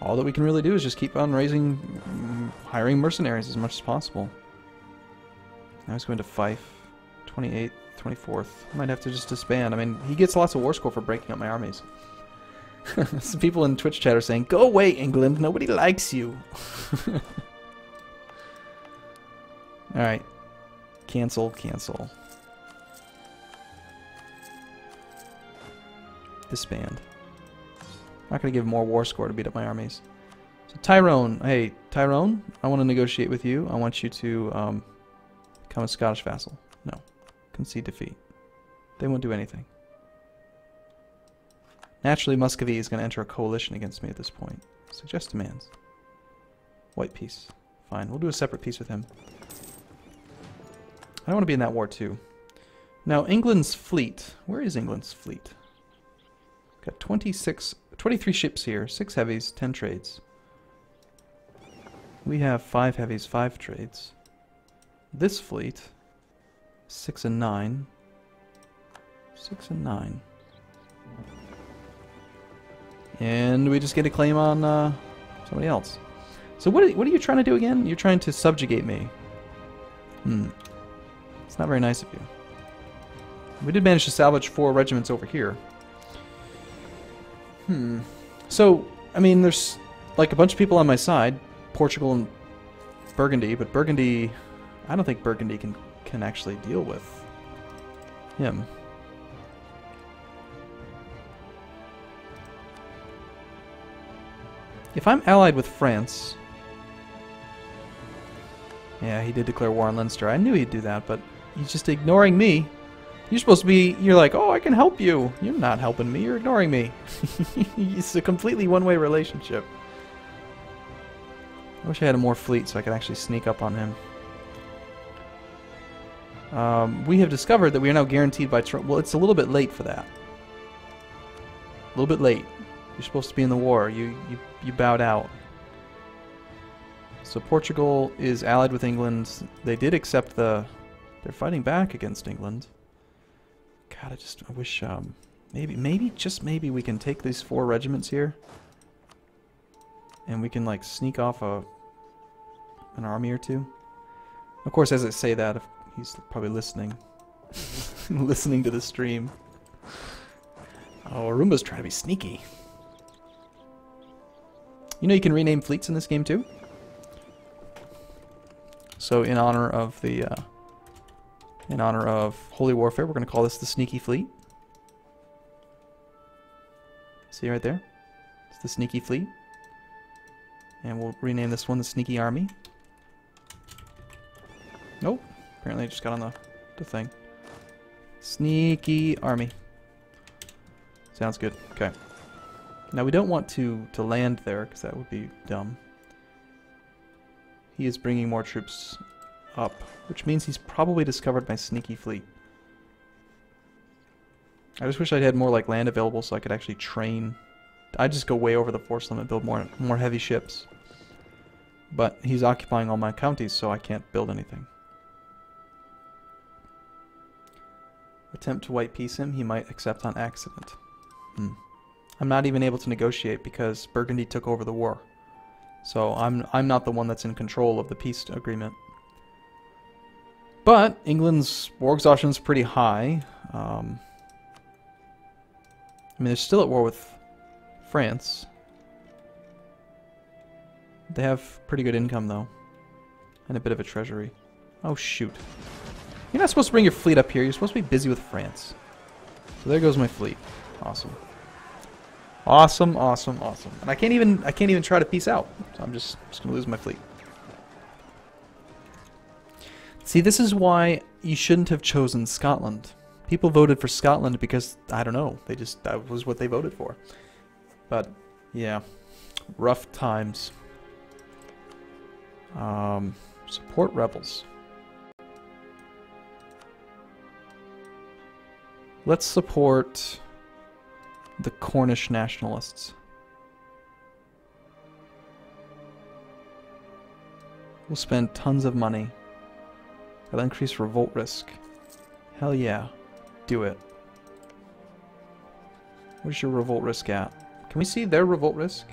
all that we can really do is just keep on hiring mercenaries as much as possible. Now he's going to Fife, 28th, 24th. Might have to just disband. I mean, he gets lots of war score for breaking up my armies. Some people in Twitch chat are saying, "Go away, England. Nobody likes you." All right, cancel, cancel. Disband. Not going to give more war score to beat up my armies. So Tyrone, hey Tyrone, I want to negotiate with you. I want you to become a Scottish vassal. No, concede defeat. They won't do anything. Naturally, Muscovy is going to enter a coalition against me at this point. Suggest demands. White peace. Fine, we'll do a separate peace with him. I don't want to be in that war too. Now, England's fleet. Where is England's fleet? Got 23 ships here, 6 heavies, 10 trades. We have 5 heavies, 5 trades. This fleet, 6 and 9. 6 and 9. And we just get a claim on somebody else. So what are you trying to do again? You're trying to subjugate me. It's not very nice of you. We did manage to salvage 4 regiments over here. So, I mean, there's like a bunch of people on my side. Portugal and Burgundy, but Burgundy... I don't think Burgundy can actually deal with him. If I'm allied with France... Yeah, he did declare war on Leinster. I knew he'd do that, but he's just ignoring me. You're supposed to be... You're like, oh, I can help you. You're not helping me. You're ignoring me. It's a completely one-way relationship. I wish I had a more fleet so I could actually sneak up on him. We have discovered that we are now guaranteed by... Well, it's a little bit late for that. A little bit late. You're supposed to be in the war. You bowed out. So Portugal is allied with England. They did accept the... They're fighting back against England. God, I wish... just maybe we can take these 4 regiments here. And we can, like, sneak off an army or 2. Of course, as I say that, he's probably listening. Listening to the stream. Oh, Arumba's trying to be sneaky. You know you can rename fleets in this game too? So in honor of the Holy Warfare, we're going to call this the Sneaky Fleet. See right there? It's the Sneaky Fleet. And we'll rename this one the Sneaky Army. Nope. Apparently I just got on the thing. Sneaky Army. Sounds good. Okay. Now we don't want to land there because that would be dumb. He is bringing more troops up, which means he's probably discovered my sneaky fleet. I just wish I'd had more like land available so I could actually train. I'd just go way over the force limit, build more heavy ships. But he's occupying all my counties, so I can't build anything. Attempt to white peace him, he might accept on accident. I'm not even able to negotiate because Burgundy took over the war. So I'm not the one that's in control of the peace agreement. But England's war exhaustion is pretty high. I mean, they're still at war with France. They have pretty good income, though. And a bit of a treasury. Oh, shoot. You're not supposed to bring your fleet up here. You're supposed to be busy with France. So there goes my fleet. Awesome. Awesome, awesome, awesome. And I can't even try to peace out. So I'm just gonna lose my fleet. See, this is why you shouldn't have chosen Scotland. People voted for Scotland because, I don't know, that was what they voted for. But, yeah, rough times. Support rebels. Let's support the Cornish nationalists. We'll spend tons of money. That'll increase revolt risk. Hell yeah. Do it. Where's your revolt risk at? Can we see their revolt risk?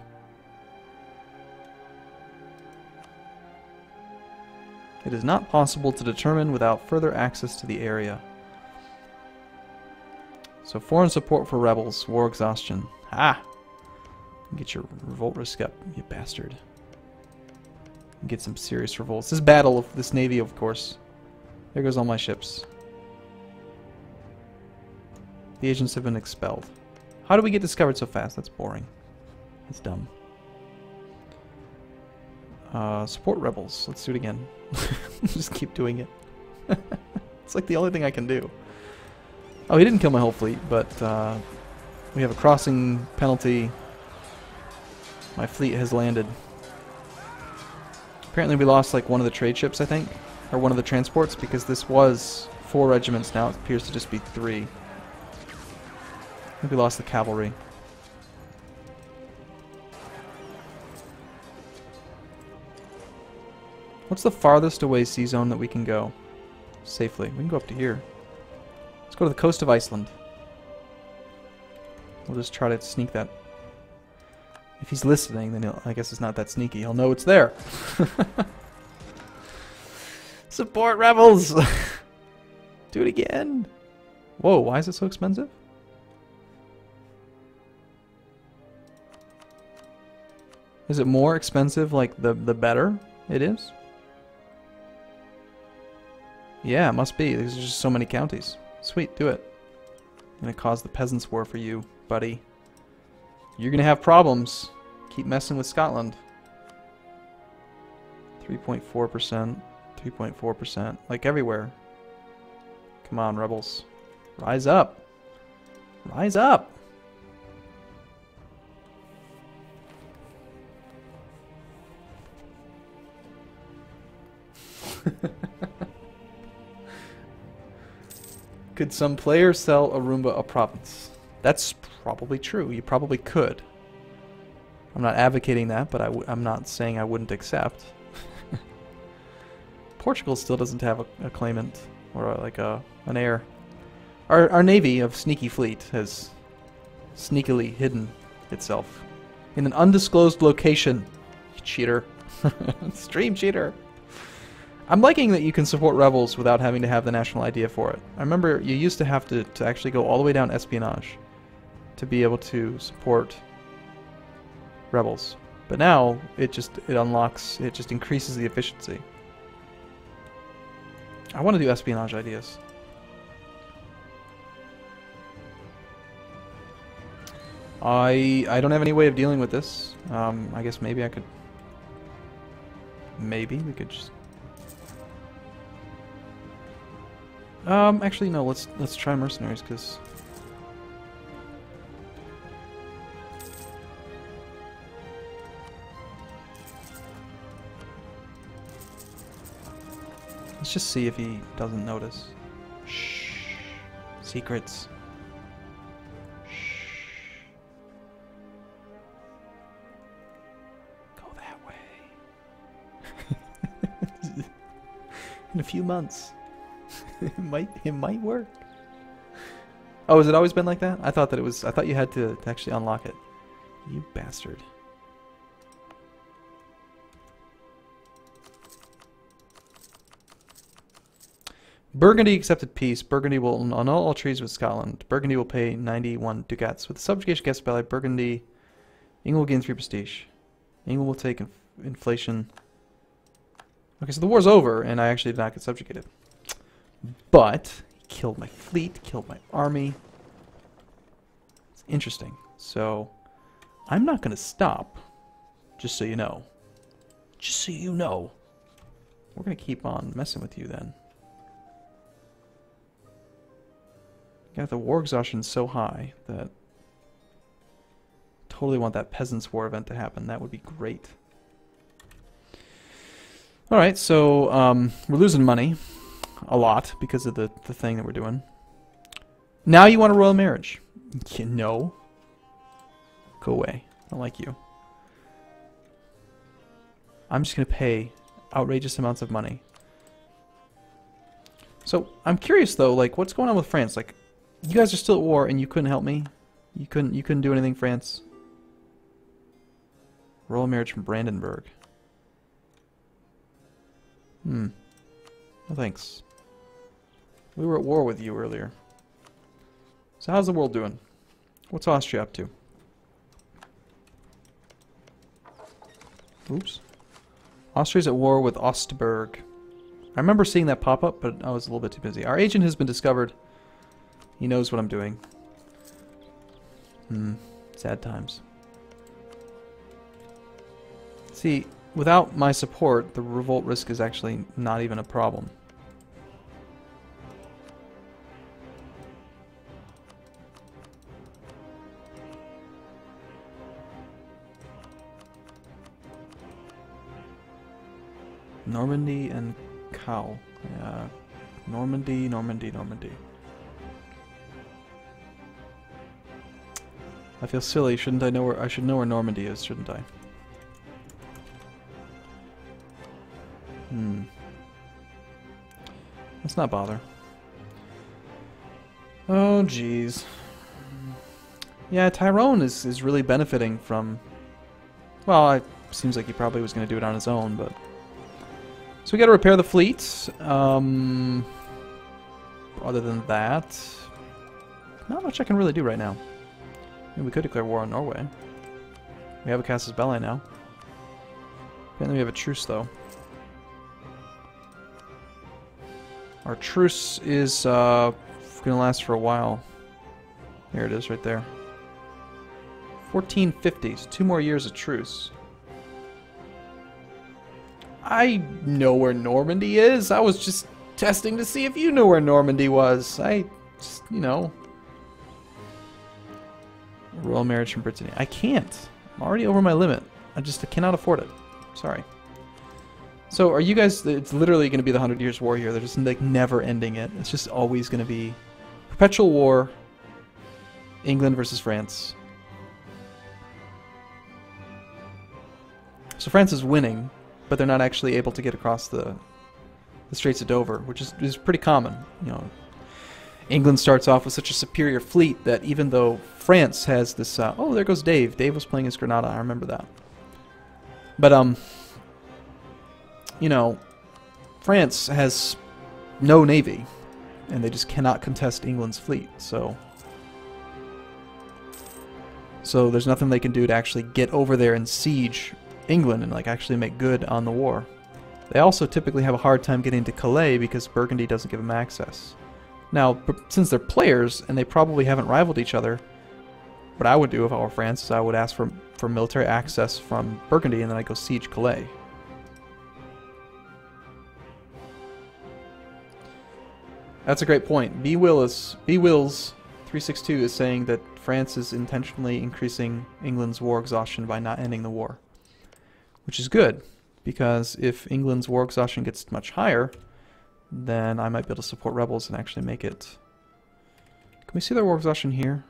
It is not possible to determine without further access to the area. So foreign support for rebels. War exhaustion. Ha! Get your revolt risk up, you bastard. Get some serious revolts. This battle, this navy, of course. There goes all my ships. The agents have been expelled. How do we get discovered so fast? That's boring. That's dumb. Support rebels. Let's do it again. Just keep doing it. It's like the only thing I can do. Oh, he didn't kill my whole fleet, but we have a crossing penalty. My fleet has landed. Apparently we lost like one of the trade ships, I think. Or one of the transports, because this was 4 regiments, now it appears to just be 3. I think we lost the cavalry. What's the farthest away sea zone that we can go safely? We can go up to here. Let's go to the coast of Iceland. We'll just try to sneak that. If he's listening, then I guess it's not that sneaky. He'll know it's there. Support rebels! Do it again! Whoa, why is it so expensive? Is it more expensive, like, the better it is? Yeah, it must be. There's just so many counties. Sweet, do it. I'm gonna cause the Peasants' War for you, buddy. You're gonna have problems. Keep messing with Scotland. 3.4%. 3.4%. Like everywhere. Come on, rebels. Rise up. Rise up! Could some player sell Arumba a province? That's probably true. You probably could. I'm not advocating that, but I'm not saying I wouldn't accept. Portugal still doesn't have a claimant or like an heir. Our navy of sneaky fleet has sneakily hidden itself in an undisclosed location. You cheater. Stream cheater. I'm liking that you can support rebels without having to have the national idea for it. I remember you used to have to actually go all the way down espionage to be able to support rebels. But now it just increases the efficiency. I want to do espionage ideas. I don't have any way of dealing with this. I guess maybe I could. Maybe we could just. Actually no. Let's try mercenaries because. Let's just see if he doesn't notice. Shh. Secrets. Shh. Go that way. In a few months. it might work. Oh, has it always been like that? I thought you had to actually unlock it. You bastard. Burgundy accepted peace. Burgundy will annul all treaties with Scotland. Burgundy will pay 91 ducats. With the subjugation against Belly, Burgundy... England will gain 3 prestige. England will take inflation. Okay, so the war's over, and I actually did not get subjugated. But, he killed my fleet, killed my army. It's interesting. So, I'm not going to stop. Just so you know. Just so you know. We're going to keep on messing with you then. Yeah, the war exhaustion is so high that totally want that Peasants' War event to happen. That would be great. Alright, so we're losing money a lot because of the thing that we're doing. Now you want a royal marriage. No. Go away. I don't like you. I'm just going to pay outrageous amounts of money. So, I'm curious though, like, what's going on with France? Like, you guys are still at war and you couldn't help me? You couldn't do anything, France? Royal marriage from Brandenburg. Well, thanks. We were at war with you earlier. So how's the world doing? What's Austria up to? Oops. Austria's at war with Ostberg. I remember seeing that pop up, but I was a little bit too busy. Our agent has been discovered. He knows what I'm doing. Sad times. See, without my support, the revolt risk is actually not even a problem. Normandy and Cow. Yeah. Normandy, Normandy, Normandy. I feel silly, shouldn't I know where I should know where Normandy is, shouldn't I? Let's not bother. Oh jeez. Yeah, Tyrone is really benefiting from, well, it seems like he probably was going to do it on his own, but so we got to repair the fleet. Other than that, not much I can really do right now. I mean, we could declare war on Norway. We have a Casus Belli now. Apparently we have a truce, though. Our truce is going to last for a while. Here it is, right there. 1450, so 2 more years of truce. I know where Normandy is. I was just testing to see if you knew where Normandy was. I just, you know. Royal marriage from Brittany. I can't. I'm already over my limit. I cannot afford it. Sorry. So are you guys, it's literally going to be the 100 Years' War here. They're just like never ending it. It's just always going to be perpetual war. England versus France. So France is winning, but they're not actually able to get across the Straits of Dover, which is pretty common. You know, England starts off with such a superior fleet that even though France has this, oh, there goes Dave. Dave was playing as Granada. I remember that. But you know, France has no navy, and they just cannot contest England's fleet. So there's nothing they can do to actually get over there and siege England and like actually make good on the war. They also typically have a hard time getting to Calais because Burgundy doesn't give them access. Now, since they're players and they probably haven't rivaled each other, what I would do if I were France is I would ask for military access from Burgundy and then I'd go siege Calais. That's a great point. B-Wills 362 is saying that France is intentionally increasing England's war exhaustion by not ending the war. Which is good, because if England's war exhaustion gets much higher, then I might be able to support rebels and actually make it... Can we see their war exhaustion here?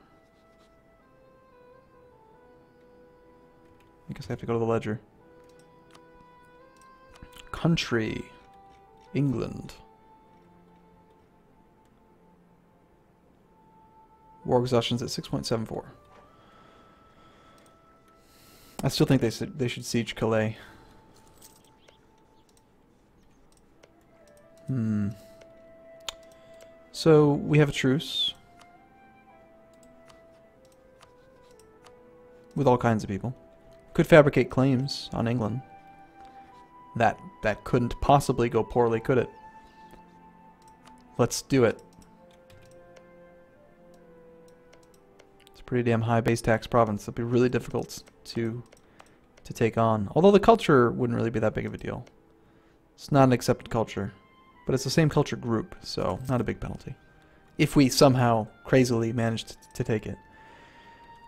I guess I have to go to the ledger. Country. England. War exhaustion's at 6.74. I still think they should siege Calais. So we have a truce with all kinds of people. Could fabricate claims on England. That couldn't possibly go poorly, could it? Let's do it. It's a pretty damn high base tax province. It'll be really difficult to take on. Although the culture wouldn't really be that big of a deal. It's not an accepted culture. But it's the same culture group, so not a big penalty. If we somehow crazily managed to take it.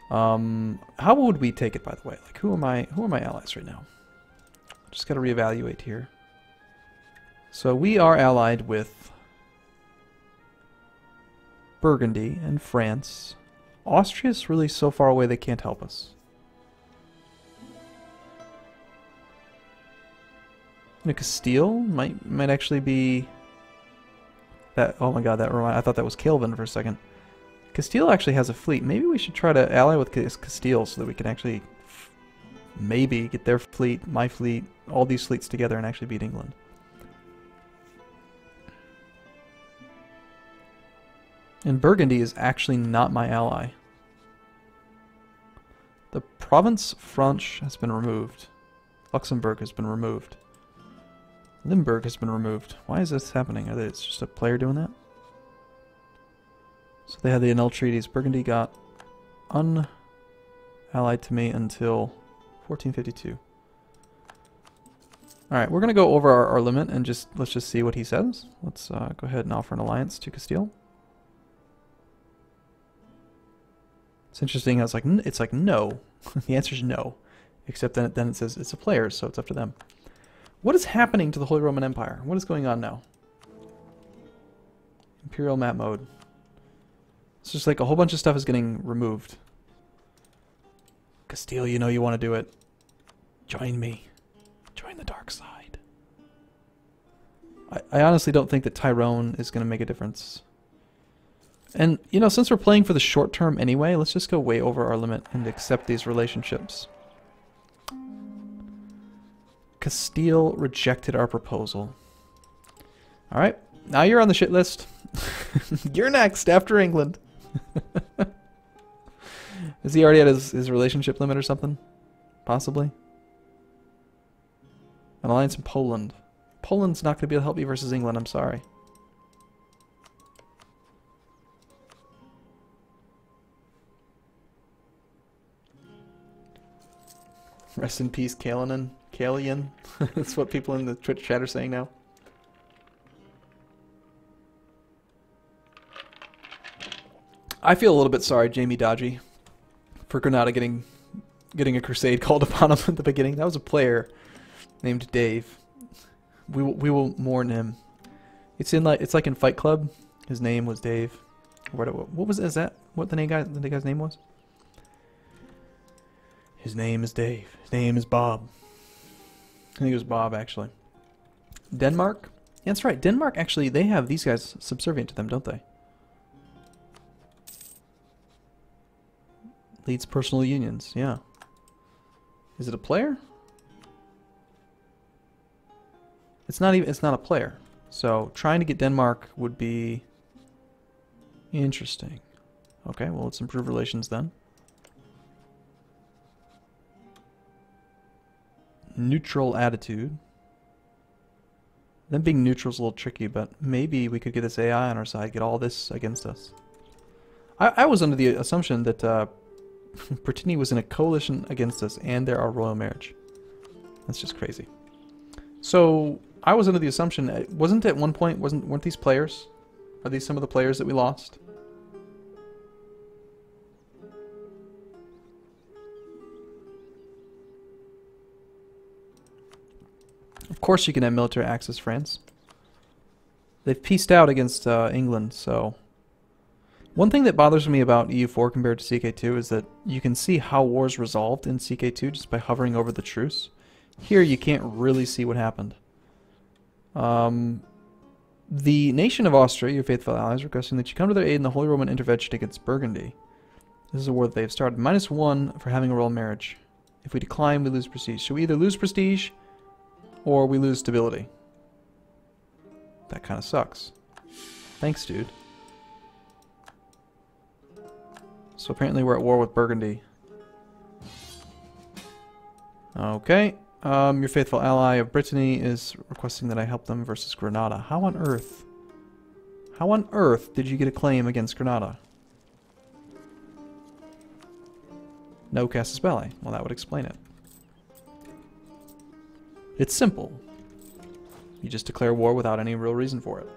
How would we take it, by the way? Like, who are my allies right now? Just got to reevaluate here. So we are allied with Burgundy and France. Austria's really so far away they can't help us. Castile might actually be that. Oh my God, I thought that was Calvin for a second. Castile actually has a fleet. Maybe we should try to ally with Castile so that we can actually maybe get their fleet, my fleet, all these fleets together and actually beat England. And Burgundy is actually not my ally. The province Franche has been removed. Luxembourg has been removed. Limburg has been removed. Why is this happening? It's just a player doing that? So they had the annulled treaties. Burgundy got unallied to me until 1452. Alright, we're going to go over our limit and let's just see what he says. Let's go ahead and offer an alliance to Castile. It's interesting how it's like no. The answer is no. Except then it says it's a player, so it's up to them. What is happening to the Holy Roman Empire? What is going on now? Imperial map mode. It's just like a whole bunch of stuff is getting removed. Castile, you know you want to do it. Join me. Join the dark side. I honestly don't think that Tyrone is going to make a difference. And, you know, since we're playing for the short term anyway, let's just go way over our limit and accept these relationships. Castile rejected our proposal. Alright, now you're on the shit list. You're next after England. Is he already at his relationship limit or something? Possibly. An alliance in Poland. Poland's not going to be able to help you versus England, I'm sorry. Rest in peace, Kalian. That's what people in the Twitch chat are saying now. I feel a little bit sorry, Jamie Dodgy, for Granada getting a crusade called upon him at the beginning. That was a player named Dave. We will mourn him. It's like in Fight Club. His name was Dave. What was it? Is that what the guy's name was? His name is Dave. His name is Bob. I think it was Bob, actually. Denmark? Yeah, that's right. Denmark, actually, they have these guys subservient to them, don't they? Leads personal unions, yeah. Is it a player? It's not a player. So, trying to get Denmark would be interesting. Okay, well, let's improve relations then. Neutral attitude. Them being neutral is a little tricky, but maybe we could get this AI on our side, get all this against us. I was under the assumption that Brittany was in a coalition against us and there are royal marriage. That's just crazy. So I was under the assumption, wasn't at one point, weren't these players? Are these some of the players that we lost? Of course you can have military access, France. They've pieced out against England, so... One thing that bothers me about EU4 compared to CK2 is that you can see how wars resolved in CK2 just by hovering over the truce. Here you can't really see what happened. The nation of Austria, your faithful allies, requesting that you come to their aid in the Holy Roman intervention against Burgundy. This is a war that they've started. -1 for having a royal marriage. If we decline, we lose prestige. So we either lose prestige or we lose stability. That kind of sucks. Thanks, dude. So apparently we're at war with Burgundy. Okay. Your faithful ally of Brittany is requesting that I help them versus Granada. How on earth? How on earth did you get a claim against Granada? No casus belli. Well, that would explain it. It's simple. You just declare war without any real reason for it.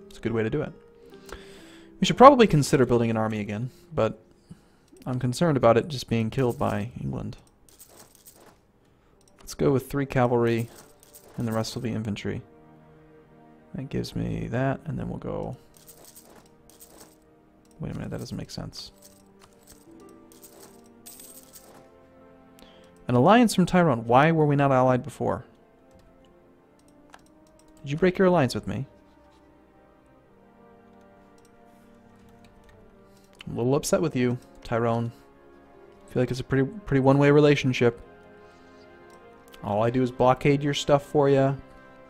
It's a good way to do it. We should probably consider building an army again, but I'm concerned about it just being killed by England. Let's go with 3 cavalry, and the rest will be infantry. That gives me that, and then we'll go... Wait a minute, that doesn't make sense. An alliance from Tyrone. Why were we not allied before? Did you break your alliance with me? I'm a little upset with you, Tyrone. I feel like it's a pretty one-way relationship. All I do is blockade your stuff for you.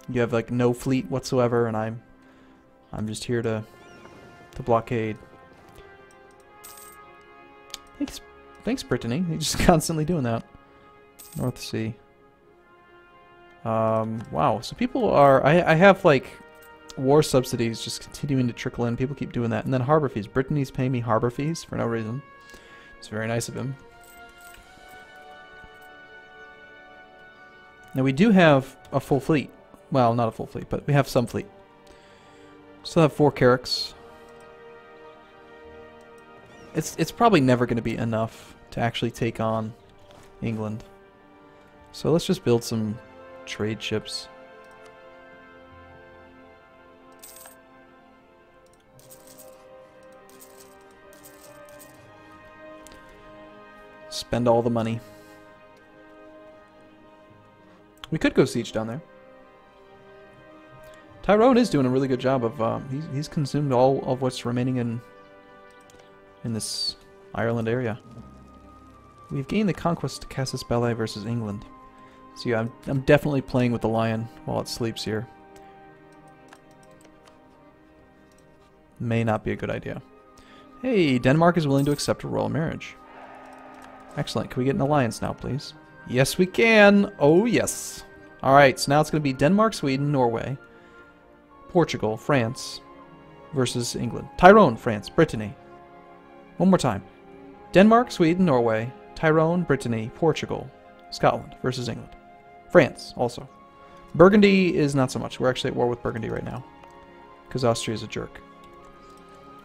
You have like no fleet whatsoever, and I'm just here to blockade. Thanks, Brittany. You're just constantly doing that. North Sea. Wow. So people are... I have, like, war subsidies just continuing to trickle in. People keep doing that. And then harbor fees. Brittany's paying me harbor fees for no reason. It's very nice of him. Now, we do have a full fleet. Well, not a full fleet, but we have some fleet. Still have 4 carracks. It's probably never going to be enough to actually take on England. So let's just build some trade ships. Spend all the money. We could go siege down there. Tyrone is doing a really good job of... he's consumed all of what's remaining in this Ireland area. We've gained the conquest to Casus Belli versus England. So yeah, I'm definitely playing with the lion while it sleeps here. May not be a good idea. Hey, Denmark is willing to accept a royal marriage. Excellent. Can we get an alliance now, please? Yes, we can! Oh, yes. Alright, so now it's going to be Denmark, Sweden, Norway, Portugal, France versus England. Tyrone, France, Brittany. One more time. Denmark, Sweden, Norway, Tyrone, Brittany, Portugal, Scotland versus England. France, also. Burgundy is not so much. We're actually at war with Burgundy right now. Because Austria is a jerk.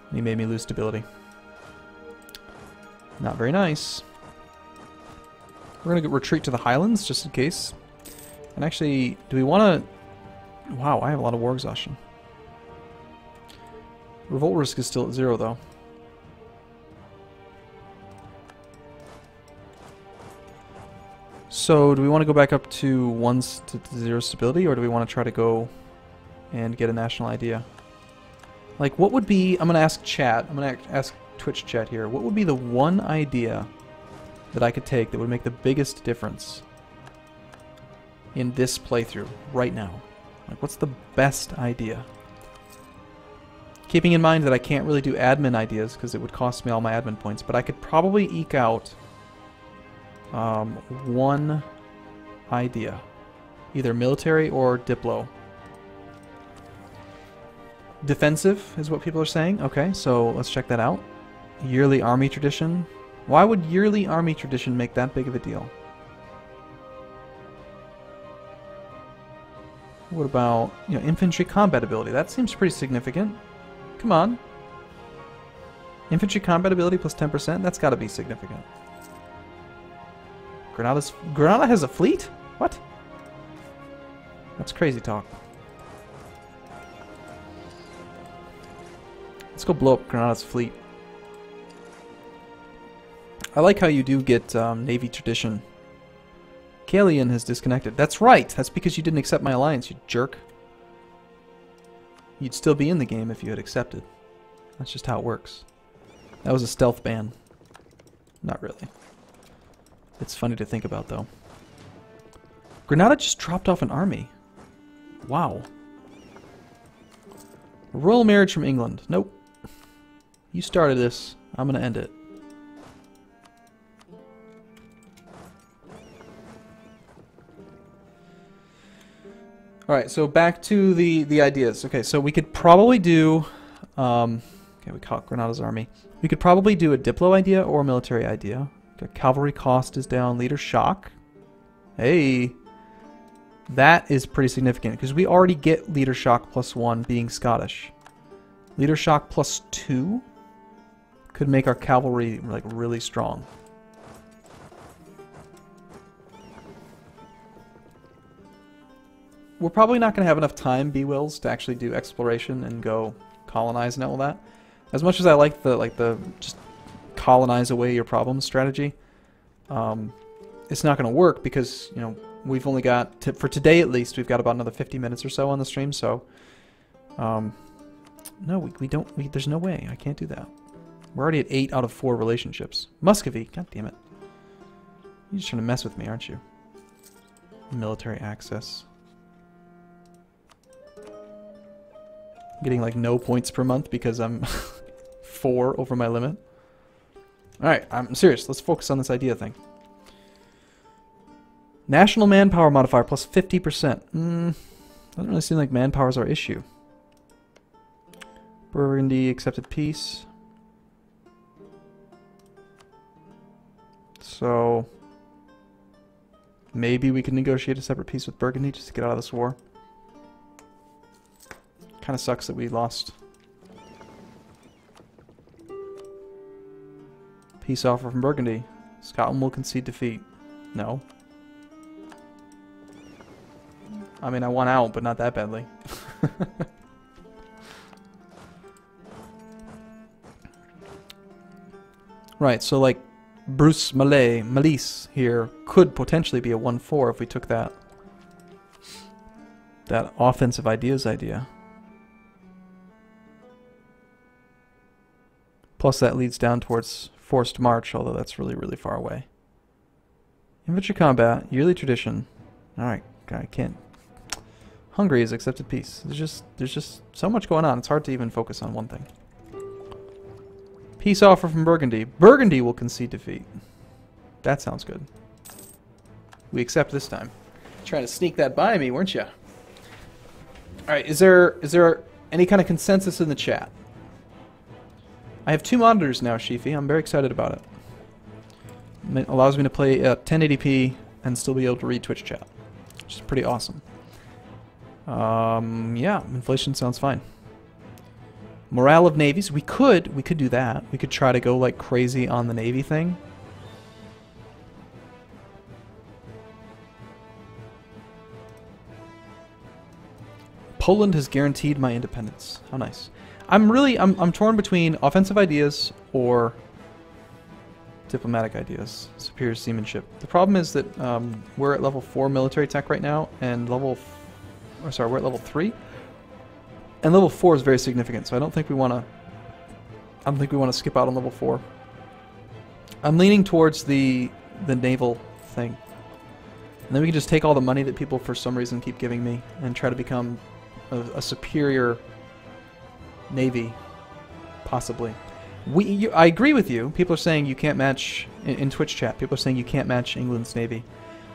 And he made me lose stability. Not very nice. We're going to retreat to the Highlands, just in case. And actually, do we want to... Wow, I have a lot of war exhaustion. Revolt risk is still at 0, though. So, do we want to go back up to 0 stability, or do we want to try to go and get a national idea? Like, what would be... I'm going to ask chat. I'm going to ask Twitch chat here. What would be the one idea that I could take that would make the biggest difference in this playthrough right now? Like, what's the best idea? Keeping in mind that I can't really do admin ideas because it would cost me all my admin points, but I could probably eke out one idea. Either military or diplo. Defensive is what people are saying. Okay, so let's check that out. Yearly army tradition. Why would yearly army tradition make that big of a deal? What about, you know, infantry combat ability? That seems pretty significant. Come on. Infantry combat ability plus 10%? That's got to be significant. Granada has a fleet? What? That's crazy talk. Let's go blow up Granada's fleet. I like how you do get Navy tradition. Kalian has disconnected. That's right! That's because you didn't accept my alliance, you jerk. You'd still be in the game if you had accepted. That's just how it works. That was a stealth ban. Not really. It's funny to think about, though. Granada just dropped off an army. Wow. A royal marriage from England. Nope. You started this. I'm going to end it. Alright, so back to the ideas. Okay, so we could probably do... okay, we caught Granada's army. We could probably do a diplo idea or a military idea. Okay, cavalry cost is down. Leader shock. Hey! That is pretty significant, because we already get leader shock +1 being Scottish. Leader shock +2 could make our cavalry, like, really strong. We're probably not going to have enough time, B-Wills, to actually do exploration and go colonize and all that. As much as I like the just colonize away your problems strategy, it's not going to work because, you know, we've only got, for today at least, we've got about another 50 minutes or so on the stream, so... no, we don't, there's no way, I can't do that. We're already at 8 out of 4 relationships. Muscovy, god damn it. You're just trying to mess with me, aren't you? Military access. Getting like no points per month because I'm 4 over my limit. Alright, I'm serious. Let's focus on this idea thing. National manpower modifier plus 50%. Doesn't really seem like manpower is our issue. Burgundy accepted peace. So maybe we can negotiate a separate peace with Burgundy just to get out of this war. Kind of sucks that we lost. Peace offer from Burgundy. Scotland will concede defeat. No. I mean, I want out, but not that badly. Right, so like Bruce Malise here could potentially be a 1-4 if we took that offensive ideas idea. Plus that leads down towards forced march, although that's really, really far away. Infantry combat, yearly tradition. Alright, I can't. Hungary has accepted peace. There's just so much going on, it's hard to even focus on one thing. Peace offer from Burgundy. Burgundy will concede defeat. That sounds good. We accept this time. Trying to sneak that by me, weren't you? Alright, is there any kind of consensus in the chat? I have 2 monitors now, Shifi. I'm very excited about it. It allows me to play at 1080p and still be able to read Twitch chat, which is pretty awesome. Yeah, inflation sounds fine. Morale of navies. We could do that. We could try to go like crazy on the navy thing. Poland has guaranteed my independence. How nice. I'm torn between offensive ideas or diplomatic ideas. Superior seamanship. The problem is that we're at level 4 military tech right now, and we're at level 3. And level 4 is very significant, so I don't think we want to skip out on level 4. I'm leaning towards the naval thing. And then we can just take all the money that people for some reason keep giving me and try to become a superior navy, possibly. I agree with you. People are saying you can't match, in Twitch chat, people are saying you can't match England's navy.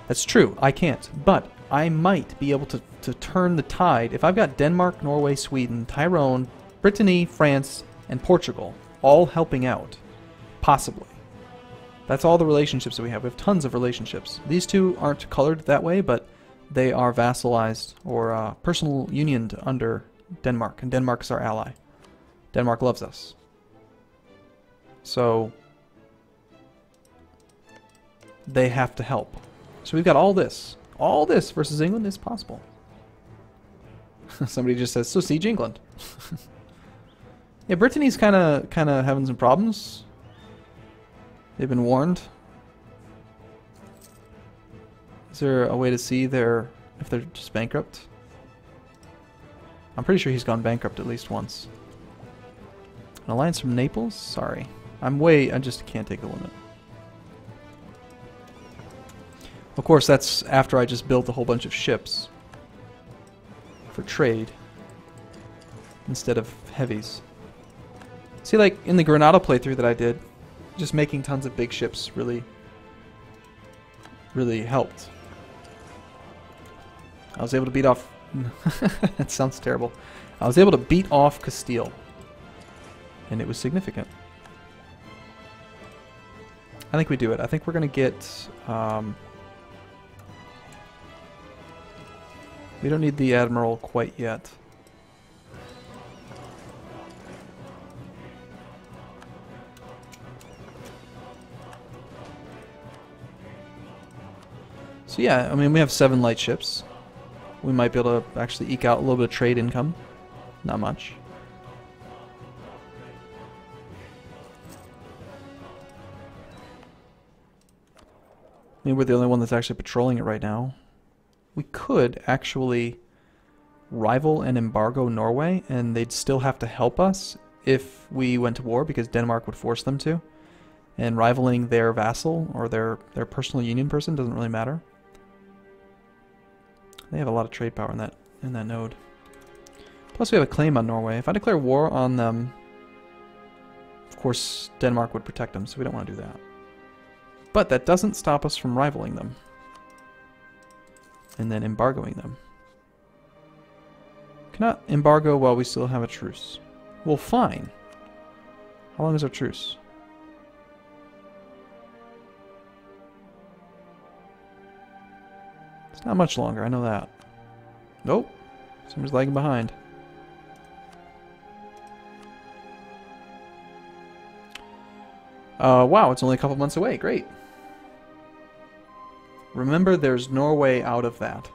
That's true, I can't. But I might be able to turn the tide. If I've got Denmark, Norway, Sweden, Tyrone, Brittany, France, and Portugal all helping out, possibly. That's all the relationships that we have. We have tons of relationships. These two aren't colored that way, but they are vassalized or personal unioned under Denmark, and Denmark is our ally. Denmark loves us. So they have to help. So we've got all this. All this versus England is possible. Somebody just says, so siege England. Yeah, Brittany's kind of having some problems. They've been warned. Is there a way to see if they're just bankrupt? I'm pretty sure he's gone bankrupt at least once. An alliance from Naples? Sorry. I just can't take the limit. Of course, that's after I just built a whole bunch of ships for trade instead of heavies. See, like in the Granada playthrough that I did, just making tons of big ships really helped. I was able to beat off... that sounds terrible. I was able to beat off Castile. And it was significant. I think we do it. I think we're going to get... we don't need the Admiral quite yet. So yeah, I mean, we have 7 light ships. We might be able to actually eke out a little bit of trade income. Not much. I mean, we're the only one that's actually patrolling it right now. We could actually rival and embargo Norway, and they'd still have to help us if we went to war, because Denmark would force them to. And rivaling their vassal or their personal union person doesn't really matter. They have a lot of trade power in that node. Plus we have a claim on Norway. If I declare war on them, Of course, Denmark would protect them, so we don't want to do that. But that doesn't stop us from rivaling them. And then embargoing them. Cannot embargo while we still have a truce. Well, fine. How long is our truce? It's not much longer, I know that. Nope. Somebody's lagging behind. Wow, it's only a couple months away. Great. Remember, there's Norway out of that.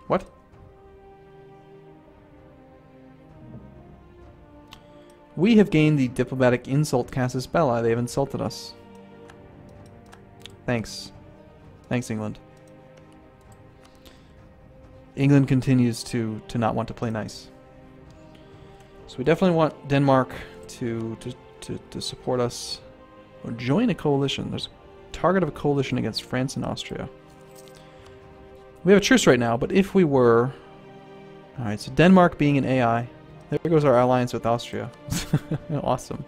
What? We have gained the diplomatic insult casus belli. They have insulted us. Thanks. Thanks, England. England continues to not want to play nice. So we definitely want Denmark to support us. Or join a coalition. There's a target of a coalition against France and Austria. We have a truce right now, but if we were... Alright, so Denmark being an AI. There goes our alliance with Austria. Awesome.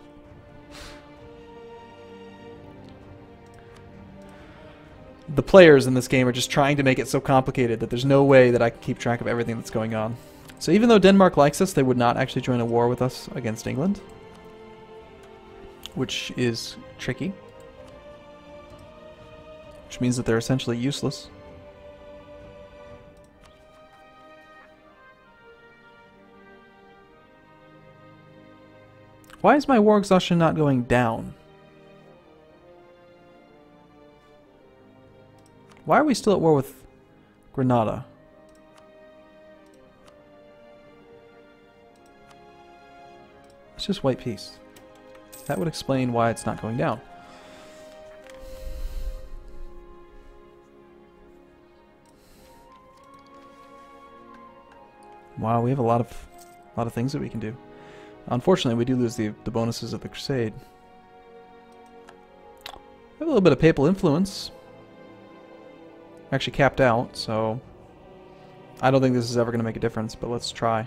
The players in this game are just trying to make it so complicated that there's no way that I can keep track of everything that's going on. So even though Denmark likes us, they would not actually join a war with us against England. Which is tricky. Which means that they're essentially useless. Why is my war exhaustion not going down? Why are we still at war with Granada? Let's just white peace. That would explain why it's not going down. Wow, we have a lot of things that we can do. Unfortunately, we do lose the bonuses of the Crusade. We have a little bit of papal influence. Actually capped out, so I don't think this is ever going to make a difference, but let's try.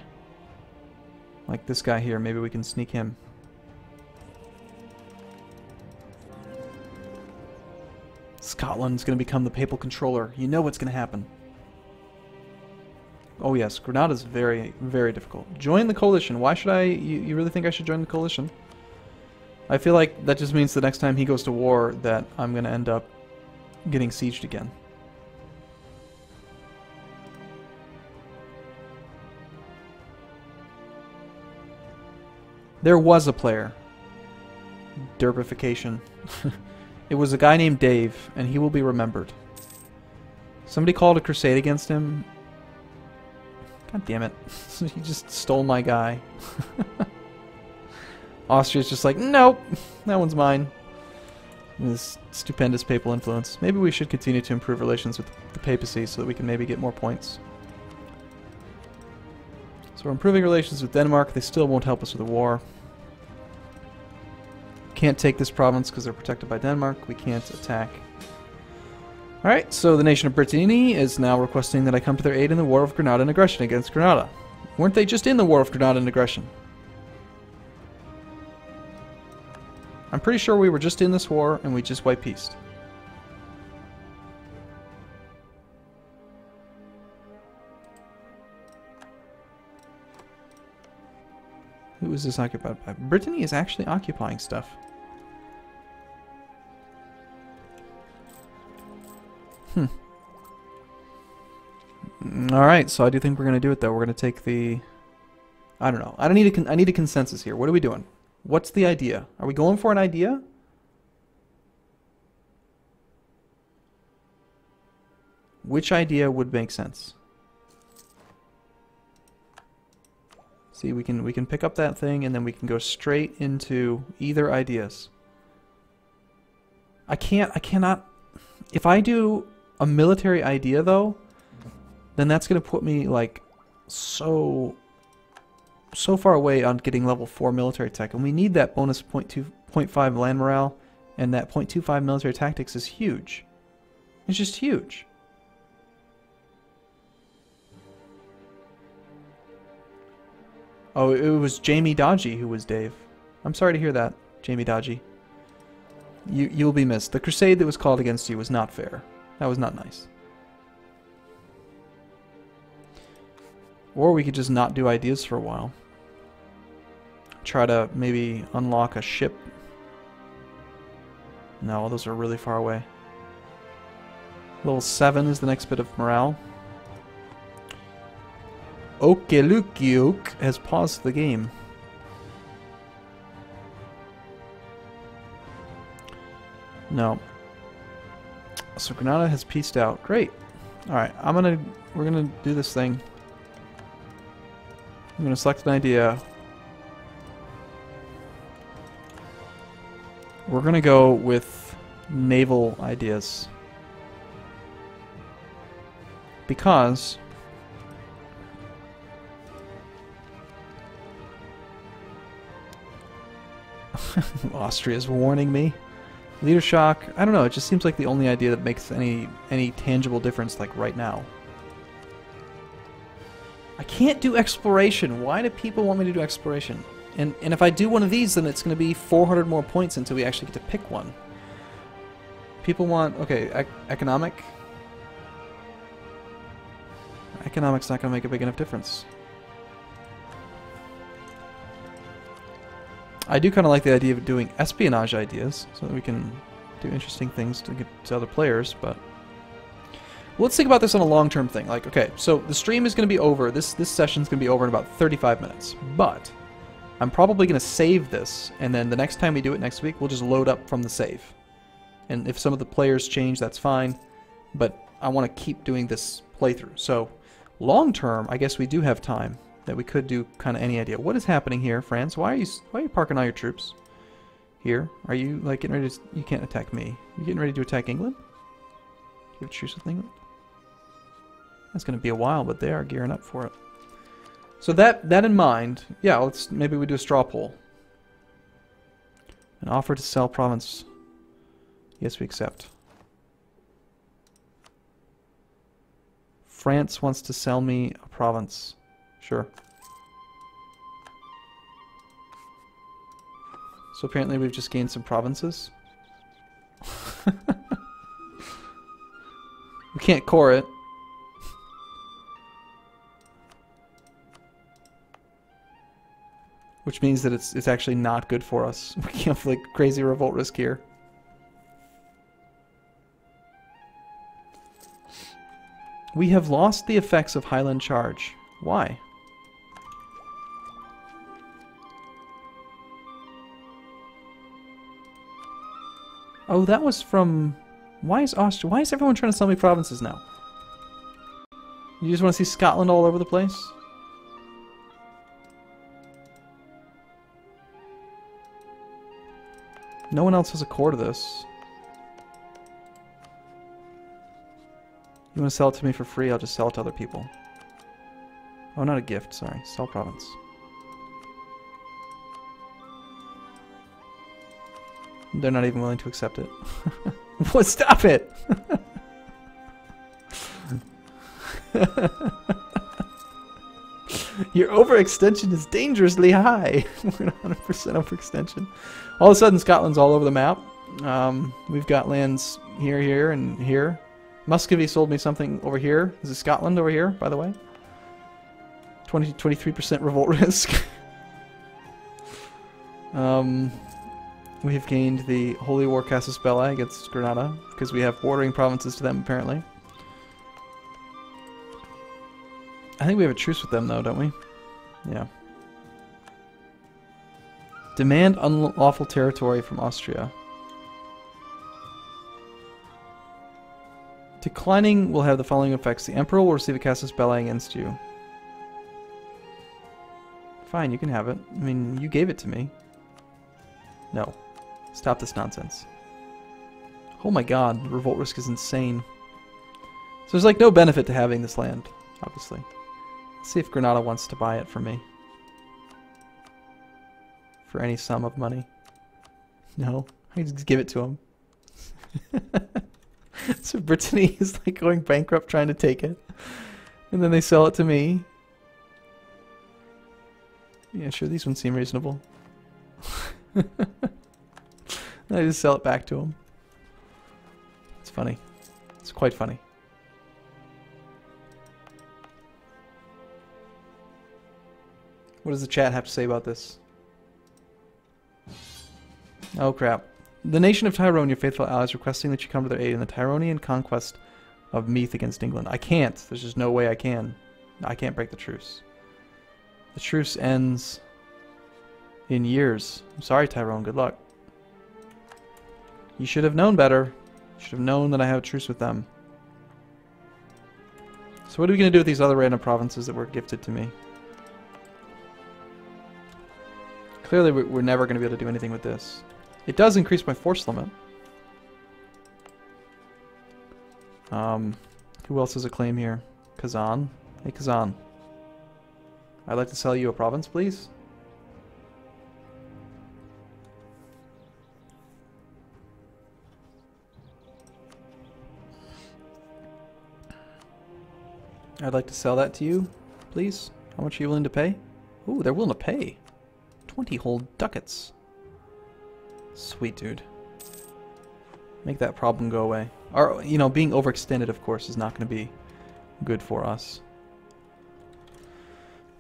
Like this guy here, maybe we can sneak him. Scotland's going to become the papal controller. You know what's going to happen. Oh yes, Granada's very, very difficult. Join the coalition. Why should I... You really think I should join the coalition? I feel like that just means the next time he goes to war that I'm going to end up getting sieged again. There was a player. Derpification. It was a guy named Dave, and he will be remembered. Somebody called a crusade against him. God damn it. He just stole my guy. Austria's just like, nope, that one's mine. This stupendous papal influence. Maybe we should continue to improve relations with the papacy so that we can maybe get more points. So we're improving relations with Denmark. They still won't help us with the war. Can't take this province because they're protected by Denmark. We can't attack. Alright, so the nation of Brittany is now requesting that I come to their aid in the War of Granada and aggression against Granada. Weren't they just in the War of Granada and aggression? I'm pretty sure we were just in this war and we just white peaced. Who is this occupied by? Brittany is actually occupying stuff. Alright, so I do think we're going to do it though. We're going to take the... I don't know. I need a consensus here. What are we doing? What's the idea? Are we going for an idea? Which idea would make sense? See, we can pick up that thing and then we can go straight into either ideas. I cannot... If I do a military idea though, then that's going to put me like so far away on getting level 4 military tech, and we need that bonus 0.5 land morale, and that 0.25 military tactics is huge. It's just huge. Oh, it was Jamie Dodgy who was Dave. I'm sorry to hear that, Jamie Dodgy. You'll be missed. The crusade that was called against you was not fair. That was not nice. Or we could just not do ideas for a while. Try to maybe unlock a ship. No, those are really far away. Level 7 is the next bit of morale. Okelukiuk has paused the game. No. So Granada has pieced out. Great. Alright, we're gonna do this thing. I'm gonna select an idea. We're gonna go with Naval Ideas. Because Austria's warning me. Leader shock. I don't know, it just seems like the only idea that makes any tangible difference like right now. I can't do exploration. Why do people want me to do exploration? And if I do one of these, then it's going to be 400 more points until we actually get to pick one. People want... Okay, economic. Economic's not going to make a big enough difference. I do kind of like the idea of doing espionage ideas, so that we can do interesting things to get to other players, but... Let's think about this on a long-term thing. Like, okay, so the stream is going to be over, this session's going to be over in about 35 minutes, but I'm probably going to save this, and then the next time we do it next week, we'll just load up from the save. And if some of the players change, that's fine, but I want to keep doing this playthrough. So, long-term, I guess we do have time that we could do kind of any idea. What is happening here, France? Why are you parking all your troops here? Are you like getting ready to... You can't attack me. You getting ready to attack England? Do you have a truce with England? That's going to be a while, but they are gearing up for it. So that in mind, yeah, maybe we do a straw poll. An offer to sell province. Yes, we accept. France wants to sell me a province. Sure. So apparently we've just gained some provinces. We can't core it. Which means that it's actually not good for us. We have like crazy revolt risk here. We have lost the effects of Highland Charge. Why? Oh, that was from... Why is Austria... Why is everyone trying to sell me provinces now? You just want to see Scotland all over the place? No one else has a core to this. You want to sell it to me for free? I'll just sell it to other people. Oh, not a gift, sorry. Sell province. They're not even willing to accept it. What? Stop it! Your overextension is dangerously high. We're at 100% overextension. All of a sudden, Scotland's all over the map. We've got lands here, here, and here. Muscovy sold me something over here. Is it Scotland over here, by the way? 23% revolt risk. We have gained the Holy War Casus Belli against Granada, because we have bordering provinces to them, apparently. I think we have a truce with them, though, don't we? Yeah. Demand unlawful territory from Austria. Declining will have the following effects. The Emperor will receive a Casus Belli against you. Fine, you can have it. I mean, you gave it to me. No. Stop this nonsense. Oh my god, the revolt risk is insane. So there's like no benefit to having this land, obviously. Let's see if Granada wants to buy it from me. For any sum of money. No, I just give it to him. So Brittany is like going bankrupt trying to take it. And then they sell it to me. Yeah, sure, these ones seem reasonable. I just sell it back to him. It's funny. It's quite funny. What does the chat have to say about this? Oh crap. The nation of Tyrone, your faithful allies, requesting that you come to their aid in the Tyronian conquest of Meath against England. I can't. There's just no way I can. I can't break the truce. The truce ends in years. I'm sorry, Tyrone. Good luck. You should have known better. You should have known that I have a truce with them. So what are we going to do with these other random provinces that were gifted to me? Clearly, we're never going to be able to do anything with this. It does increase my force limit. Who else has a claim here? Kazan. Hey, Kazan. I'd like to sell you a province, please. I'd like to sell that to you, please. How much are you willing to pay? Ooh, they're willing to pay. 20 whole ducats. Sweet, dude. Make that problem go away. Or, you know, being overextended, of course, is not going to be good for us.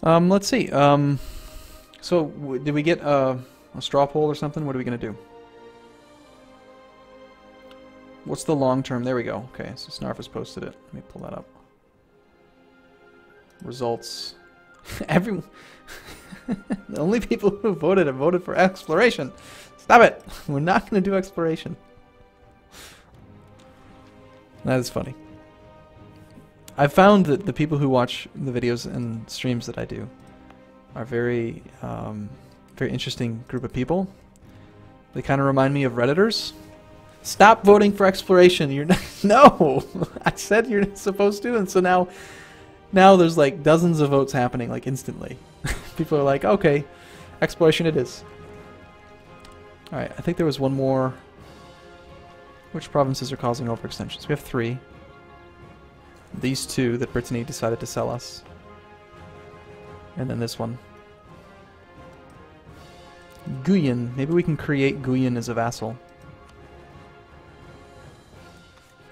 Let's see. So, did we get a straw poll or something? What are we going to do? What's the long term? There we go. Okay, so Snarf has posted it. Let me pull that up. Results. The only people who voted have voted for exploration. Stop it! We're not going to do exploration. That is funny. I've found that the people who watch the videos and streams that I do are very interesting group of people. They kind of remind me of Redditors. Stop voting for exploration. You're not, no. I said you're not supposed to, and so now there's like dozens of votes happening like instantly. People are like, okay, exploration it is. All right, I think there was one more. Which provinces are causing overextensions? We have 3. These 2 that Brittany decided to sell us. And then this one. Guyenne. Maybe we can create Guyenne as a vassal.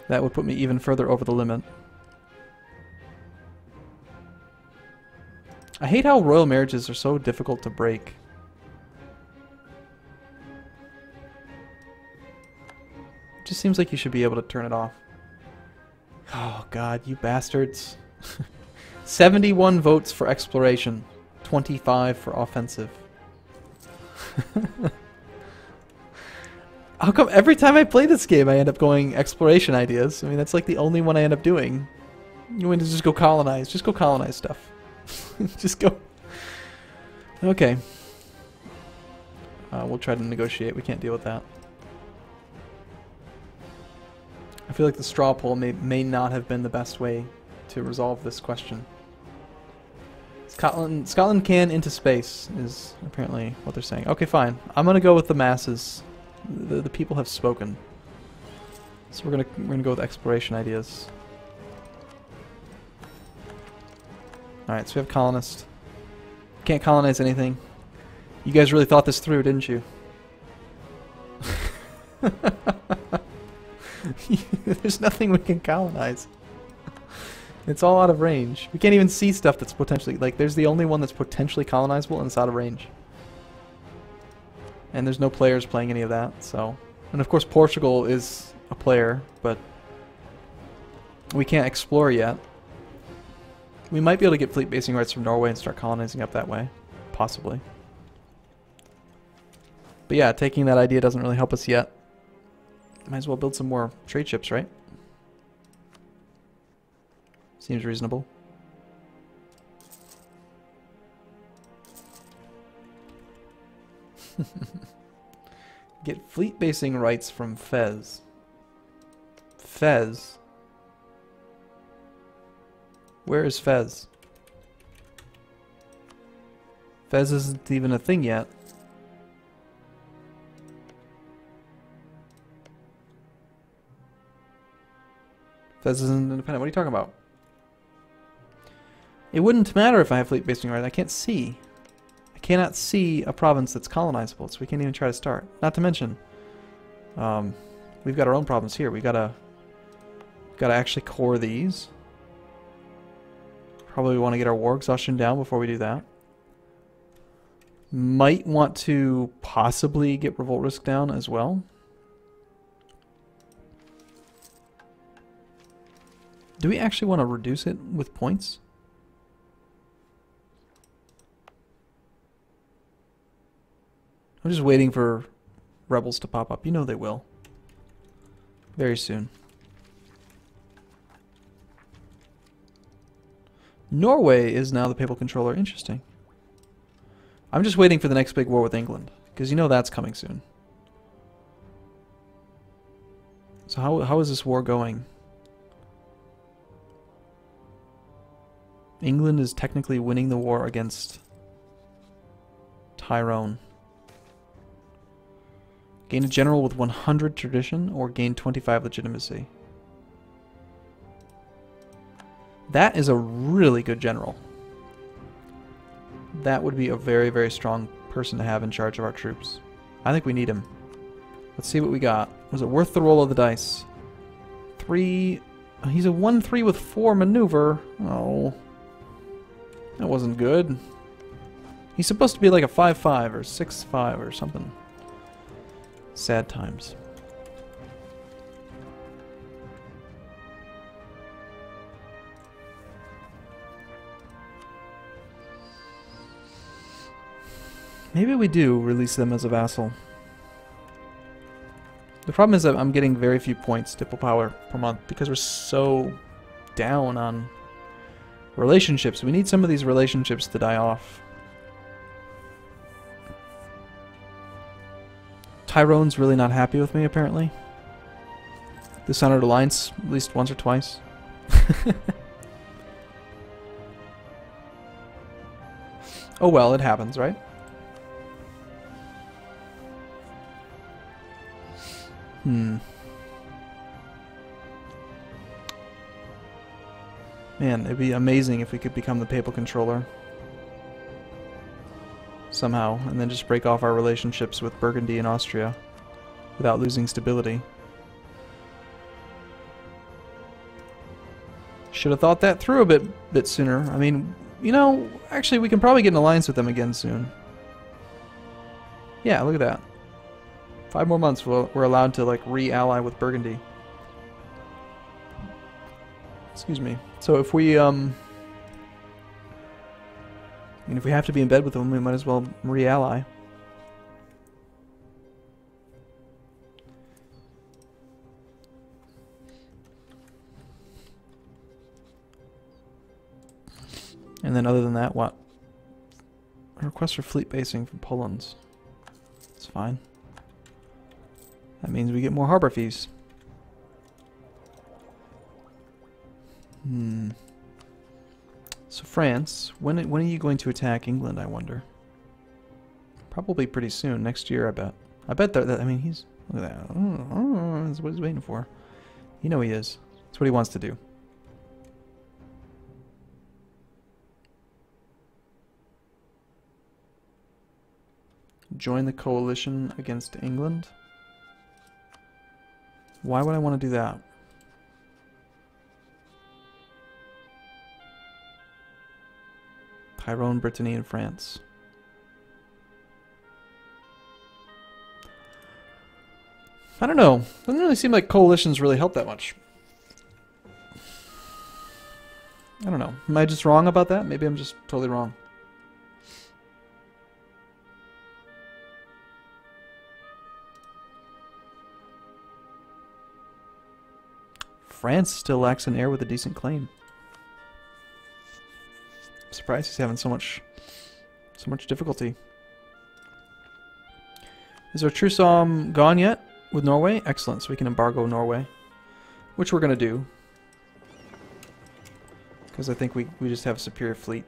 That would put me even further over the limit. I hate how royal marriages are so difficult to break. It just seems like you should be able to turn it off. Oh god, you bastards. 71 votes for exploration, 25 for offensive. How come every time I play this game I end up going exploration ideas? I mean, that's like the only one I end up doing. You want to just go colonize. Just go colonize stuff. Just go. Okay. We'll try to negotiate. We can't deal with that. I feel like the straw poll may not have been the best way to resolve this question. Scotland can into space is apparently what they're saying. Okay, fine. I'm gonna go with the masses. The people have spoken. So we're gonna go with exploration ideas. All right, so we have colonists. Can't colonize anything. You guys really thought this through, didn't you? There's nothing we can colonize. It's all out of range. We can't even see stuff that's potentially... Like, there's the only one that's potentially colonizable and it's out of range. And there's no players playing any of that, so... And of course Portugal is a player, but... we can't explore yet. We might be able to get fleet basing rights from Norway and start colonizing up that way. Possibly. But yeah, taking that idea doesn't really help us yet. Might as well build some more trade ships, right? Seems reasonable. Get fleet basing rights from Fez. Fez? Where is Fez? Fez isn't even a thing yet. Fez isn't independent. What are you talking about? It wouldn't matter if I have fleet basing rights. I can't see. I cannot see a province that's colonizable, so we can't even try to start. Not to mention, We've got our own problems here. We gotta actually core these. Probably want to get our war exhaustion down before we do that. Might want to possibly get revolt risk down as well. Do we actually want to reduce it with points? I'm just waiting for rebels to pop up. You know they will. Very soon. Norway is now the papal controller. Interesting. I'm just waiting for the next big war with England, because you know that's coming soon. So how is this war going? England is technically winning the war against Tyrone. Gain a general with 100 tradition or gain 25 legitimacy. That is a really good general. That would be a very, very strong person to have in charge of our troops. I think we need him. Let's see what we got. Was it worth the roll of the dice? 3... He's a 1-3 with 4 maneuver. Oh. That wasn't good. He's supposed to be like a 5-5 or 6-5 or something. Sad times. Maybe we do release them as a vassal. The problem is that I'm getting very few points diplo power per month because we're so down on relationships. We need some of these relationships to die off. Tyrone's really not happy with me, apparently. Dishonored Alliance at least once or twice. Oh well, it happens, right? Man, it'd be amazing if we could become the papal controller. Somehow, and then just break off our relationships with Burgundy and Austria without losing stability. Should have thought that through a bit sooner. I mean, you know, actually we can probably get an alliance with them again soon. Yeah, look at that. 5 more months we're allowed to like re-ally with Burgundy. Excuse me. So if we if we have to be in bed with them, we might as well re-ally. And then other than that, what? A request for fleet basing from Poland. That's fine. That means we get more harbor fees. So France, when are you going to attack England, I wonder? Probably pretty soon, next year, I bet. I bet that, I mean, he's, look at that. Oh, that's what he's waiting for. You know he is. That's what he wants to do. Join the coalition against England? Why would I want to do that? Tyrone, Brittany, and France. I don't know. Doesn't really seem like coalitions really help that much. I don't know. Am I just wrong about that? Maybe I'm just totally wrong. France still lacks an heir with a decent claim. I'm surprised he's having so much difficulty. Is our truce gone yet with Norway? Excellent, so we can embargo Norway, which we're gonna do because I think we just have a superior fleet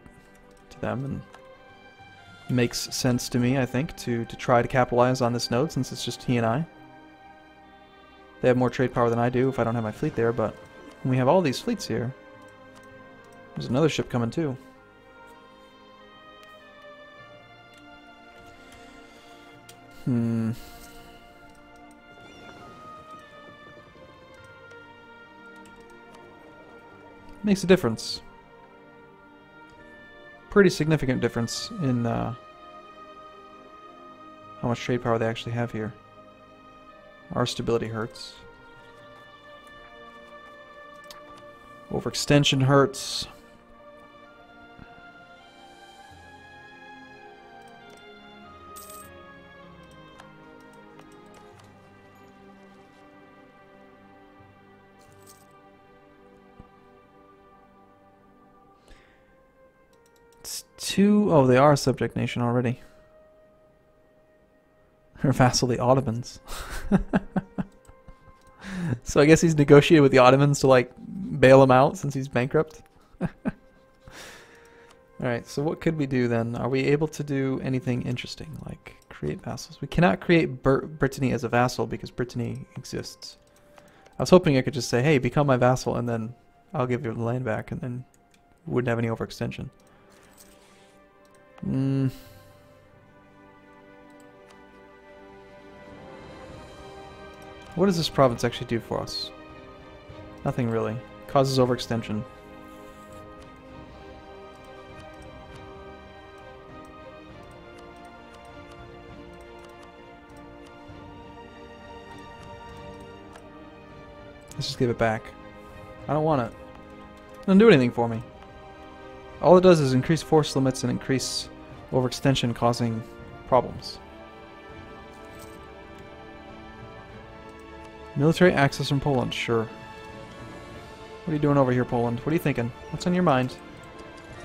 to them, and it makes sense to me. I think to try to capitalize on this node since it's just he and I. They have more trade power than I do if I don't have my fleet there, but when we have all these fleets here, there's another ship coming too. Makes a difference. Pretty significant difference in how much trade power they actually have here. Our stability hurts. Overextension hurts. Oh, they are a subject nation already. They're vassal the Ottomans. So I guess he's negotiated with the Ottomans to like bail him out since he's bankrupt. Alright, so what could we do then? Are we able to do anything interesting like create vassals? We cannot create Brittany as a vassal because Brittany exists. I was hoping I could just say, hey, become my vassal and then I'll give you the land back and then we wouldn't have any overextension. What does this province actually do for us? Nothing really. Causes overextension. Let's just give it back. I don't want it. It doesn't do anything for me. All it does is increase force limits and increase overextension, causing problems. Military access from Poland, sure. What are you doing over here, Poland? What are you thinking? What's on your mind?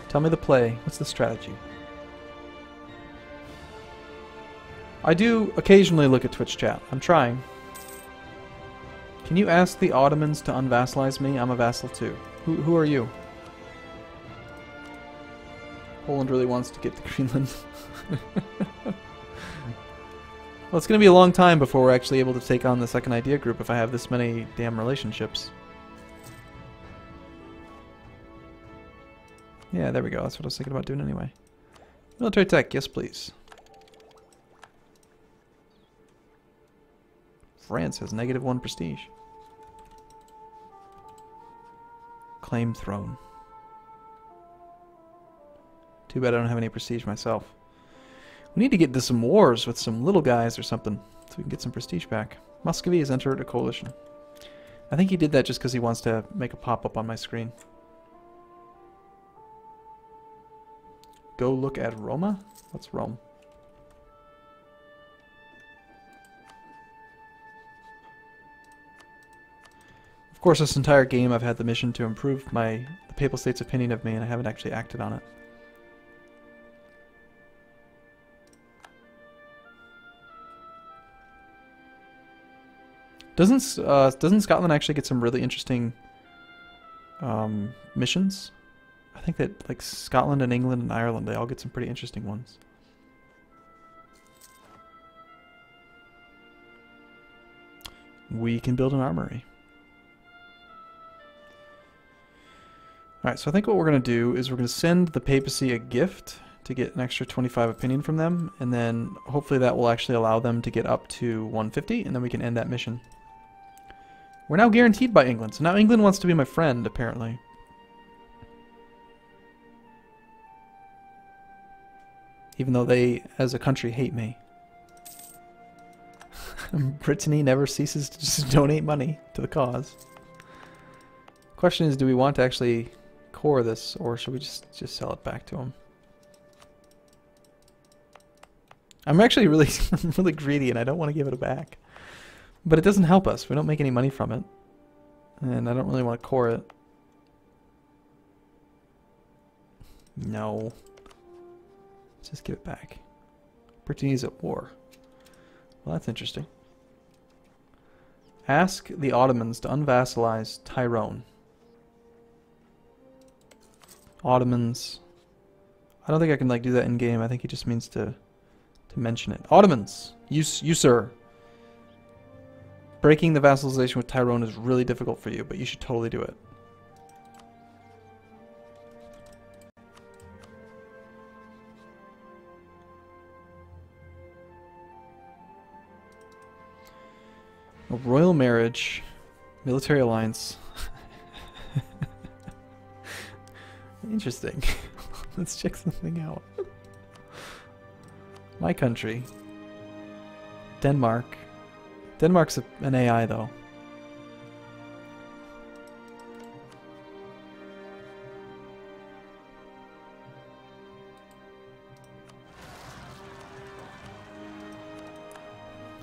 Tell me the play. What's the strategy? I do occasionally look at Twitch chat. I'm trying. Can you ask the Ottomans to unvassalize me? I'm a vassal too. Who are you? Poland really wants to get to Greenland. Well, it's going to be a long time before we're actually able to take on the second idea group if I have this many damn relationships. Yeah, there we go. That's what I was thinking about doing anyway. Military tech, yes please. France has -1 prestige. Claim throne. Too bad I don't have any prestige myself. We need to get into some wars with some little guys or something so we can get some prestige back. Muscovy has entered a coalition. I think he did that just because he wants to make a pop-up on my screen. Go look at Roma? What's Rome? Of course, this entire game I've had the mission to improve the Papal State's opinion of me, and I haven't actually acted on it. Doesn't Scotland actually get some really interesting missions? I think that like Scotland and England and Ireland, they all get some pretty interesting ones. We can build an armory. Alright, so I think what we're going to do is we're going to send the papacy a gift to get an extra 25 opinion from them, and then hopefully that will actually allow them to get up to 150, and then we can end that mission. We're now guaranteed by England, so now England wants to be my friend, apparently. Even though they, as a country, hate me. Brittany never ceases to just donate money to the cause. Question is, do we want to actually core this, or should we just sell it back to them? I'm actually really greedy, and I don't want to give it back. But it doesn't help us. We don't make any money from it. And I don't really want to core it. No. Let's just give it back. Brittany's at war. Well, that's interesting. Ask the Ottomans to unvassalize Tyrone. Ottomans. I don't think I can like do that in game. I think he just means to mention it. Ottomans, you sir. Breaking the vassalization with Tyrone is really difficult for you, but you should totally do it. A royal marriage, military alliance. Interesting. Let's check something out. My country. Denmark. Denmark's an AI, though.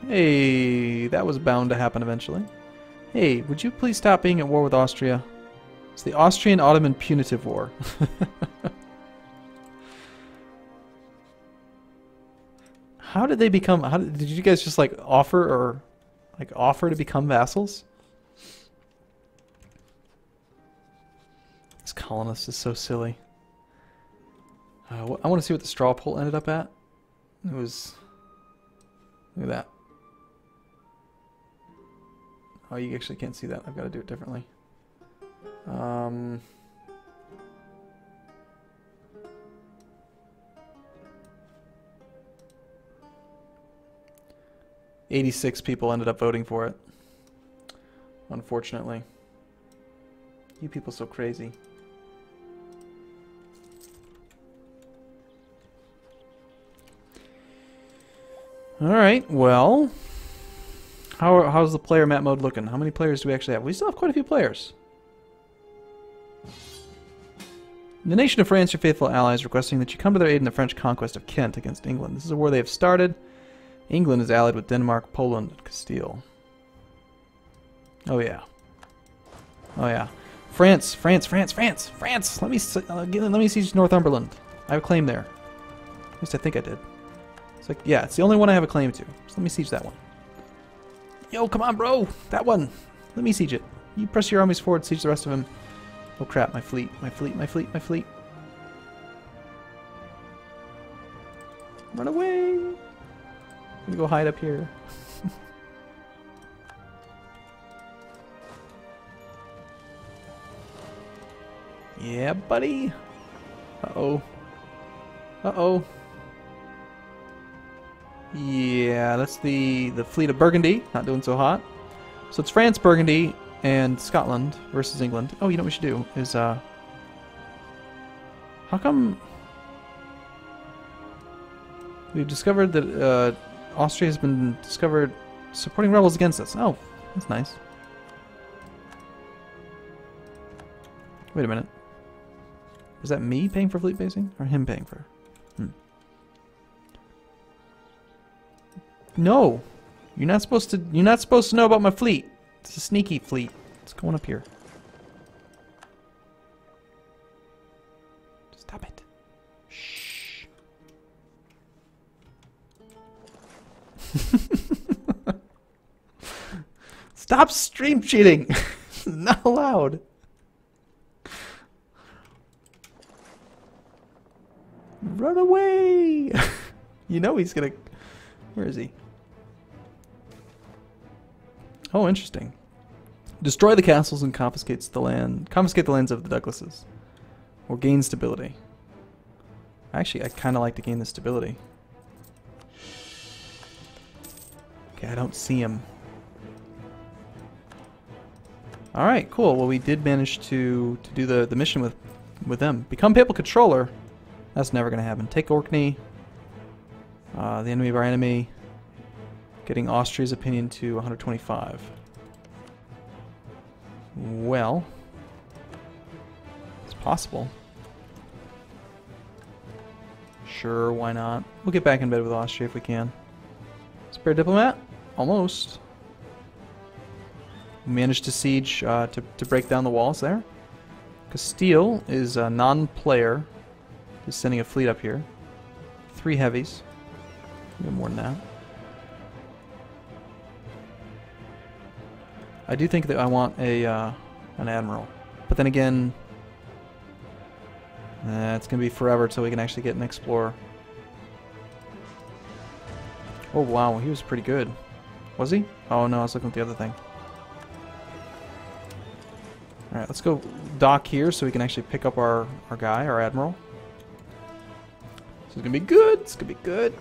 Hey, that was bound to happen eventually. Hey, would you please stop being at war with Austria? It's the Austrian-Ottoman Punitive War. How did they become... did you guys just, like, offer to become vassals? This colonist is so silly. I want to see what the straw poll ended up at. It was... Look at that. Oh, you actually can't see that. I've got to do it differently. 86 people ended up voting for it. Unfortunately. You people so crazy. Alright, well... How's the player map mode looking? How many players do we actually have? We still have quite a few players. The nation of France, your faithful allies, requesting that you come to their aid in the French conquest of Kent against England. This is a war they have started. England is allied with Denmark, Poland, and Castile. Oh yeah. Oh yeah. France, France, France, France, France! Let me siege Northumberland. I have a claim there. At least I think I did. It's like, yeah, it's the only one I have a claim to. So let me siege that one. Yo, come on, bro! That one! Let me siege it. You press your armies forward, siege the rest of them. Oh crap, my fleet, my fleet, my fleet, my fleet. Run away! I'm gonna go hide up here. Yeah, buddy! Uh-oh. Uh-oh. Yeah, that's the fleet of Burgundy. Not doing so hot. So it's France, Burgundy, and Scotland versus England. Oh, you know what we should do is, how come... We've discovered that, Austria has been discovered supporting rebels against us. Oh, that's nice. Wait a minute. Was that me paying for fleet basing? Or him paying for... No! You're not supposed to know about my fleet. It's a sneaky fleet. It's going up here. Stop it. Shh. Stop stream cheating! Not allowed. Run away! You know he's gonna... Where is he? Oh, interesting. Destroy the castles and confiscate the lands of the Douglases. Or gain stability. Actually, I kind of like to gain the stability. Okay, I don't see him. Alright, cool. Well, we did manage to do the mission with them. Become Papal Controller. That's never going to happen. Take Orkney. The enemy of our enemy. Getting Austria's opinion to 125. Well, it's possible. Sure, why not? We'll get back in bed with Austria if we can. Spare diplomat? Almost. We managed to siege, to break down the walls there. Castile is a non-player. Is sending a fleet up here. 3 heavies. Maybe more than that. I do think that I want an admiral, but then again, it's gonna be forever till we can actually get an explorer. Oh wow, he was pretty good. Was he? Oh no, I was looking at the other thing. All right, let's go dock here so we can actually pick up our guy, our admiral. This is gonna be good. It's gonna be good.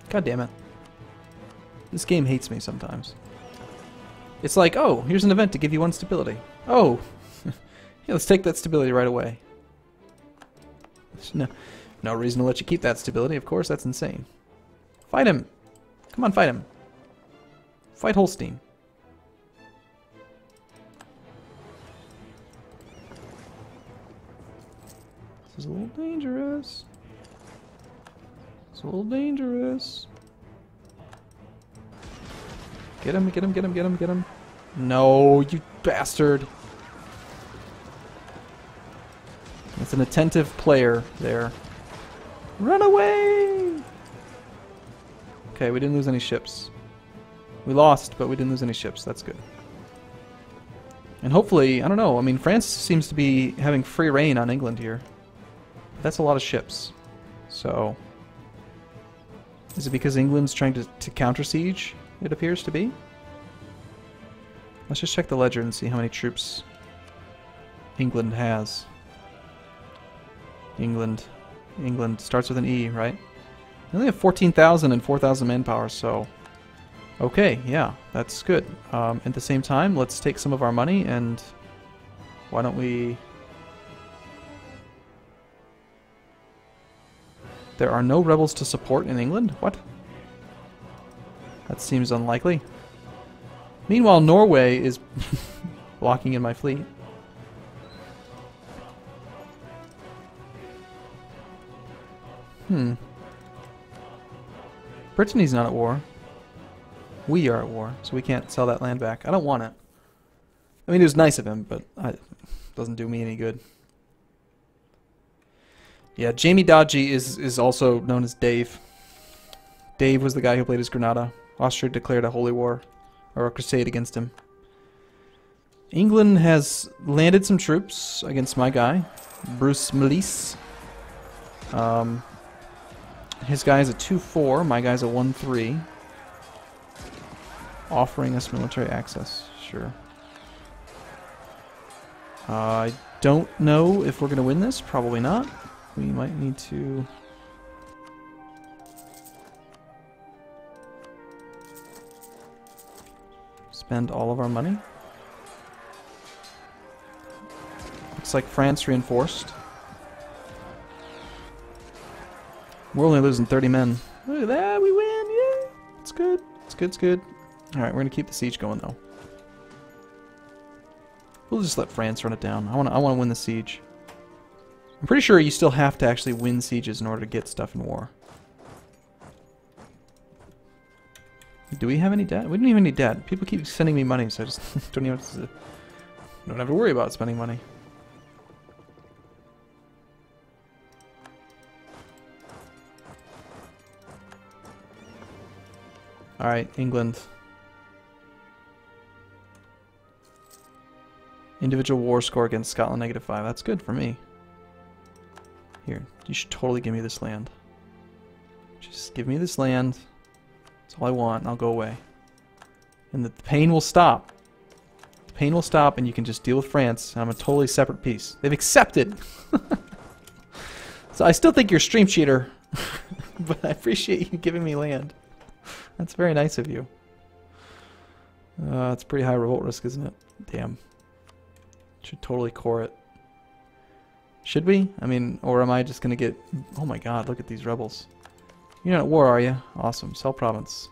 God damn it. This game hates me sometimes. It's like, oh, here's an event to give you 1 stability. Oh, yeah, let's take that stability right away. There's no reason to let you keep that stability, of course, that's insane. Fight him! Come on, fight him. Fight Holstein. This is a little dangerous. It's a little dangerous. Get him, get him, get him, get him, get him. No, you bastard. That's an attentive player there. Run away! Okay, we didn't lose any ships. We lost, but we didn't lose any ships. That's good. And hopefully, I don't know, I mean, France seems to be having free reign on England here. That's a lot of ships. So, is it because England's trying to counter-siege, it appears to be? Let's just check the ledger and see how many troops England has. England starts with an E, right? They only have 14,000 and 4,000 manpower, so... Okay, yeah, that's good. At the same time, let's take some of our money and... Why don't we... There are no rebels to support in England? What? That seems unlikely. Meanwhile, Norway is blocking in my fleet. Brittany's not at war. We are at war, so we can't sell that land back. I don't want it. I mean, it was nice of him, but it doesn't do me any good. Yeah, Jamie Dodgy is also known as Dave. Dave was the guy who played as Granada. Austria declared a holy war, or a crusade against him. England has landed some troops against my guy, Bruce Melisse. His guy's a 2-4, my guy's a 1-3. Offering us military access, sure. I don't know if we're going to win this, probably not. We might need to... spend all of our money. Looks like France reinforced. We're only losing 30 men. Look at that, we win, yeah! It's good, it's good, it's good. Alright, we're gonna keep the siege going though. We'll just let France run it down. I wanna win the siege. I'm pretty sure you still have to actually win sieges in order to get stuff in war. Do we have any debt? We don't even need debt. People keep sending me money, so I just don't have to worry about spending money. Alright, England. Individual war score against Scotland, -5. That's good for me. Here, you should totally give me this land. Just give me this land. That's all I want, and I'll go away. And the pain will stop. The pain will stop, and you can just deal with France. I'm a totally separate piece. They've accepted! So I still think you're a stream cheater. But I appreciate you giving me land. That's very nice of you. It's pretty high revolt risk, isn't it? Damn. Should totally core it. Should we? I mean, or am I just gonna get... Oh my god, look at these rebels. You're not at war, are you? Awesome. Sell province.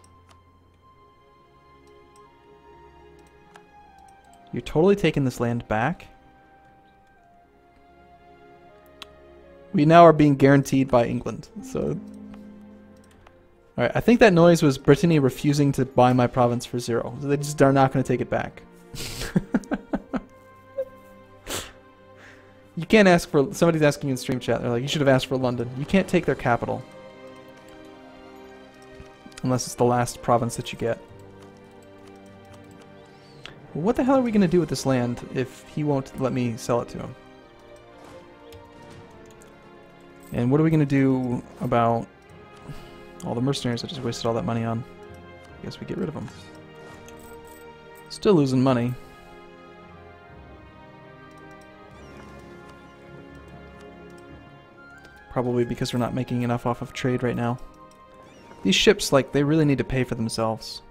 You're totally taking this land back. We now are being guaranteed by England, so... Alright, I think that noise was Brittany refusing to buy my province for 0. They just are not going to take it back. You can't ask for... Somebody's asking in stream chat, they're like, you should have asked for London. You can't take their capital. Unless it's the last province that you get. Well, what the hell are we going to do with this land if he won't let me sell it to him? And what are we going to do about all the mercenaries I just wasted all that money on? I guess we get rid of them. Still losing money. Probably because we're not making enough off of trade right now. These ships, like, they really need to pay for themselves.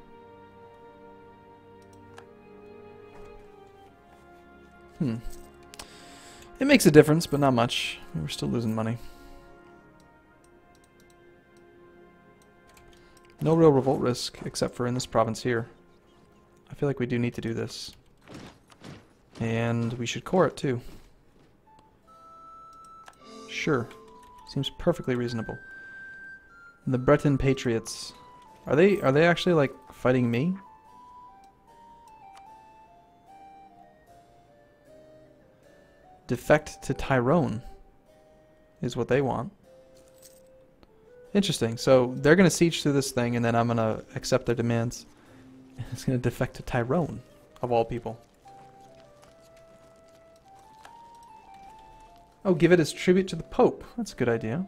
It makes a difference, but not much. We're still losing money. No real revolt risk, except for in this province here. I feel like we do need to do this. And we should core it too. Sure. Seems perfectly reasonable. The Breton Patriots. Are they actually like fighting me? Defect to Tyrone is what they want. Interesting. So they're going to siege through this thing, and then I'm going to accept their demands. It's going to defect to Tyrone, of all people. Oh, give it as tribute to the Pope. That's a good idea.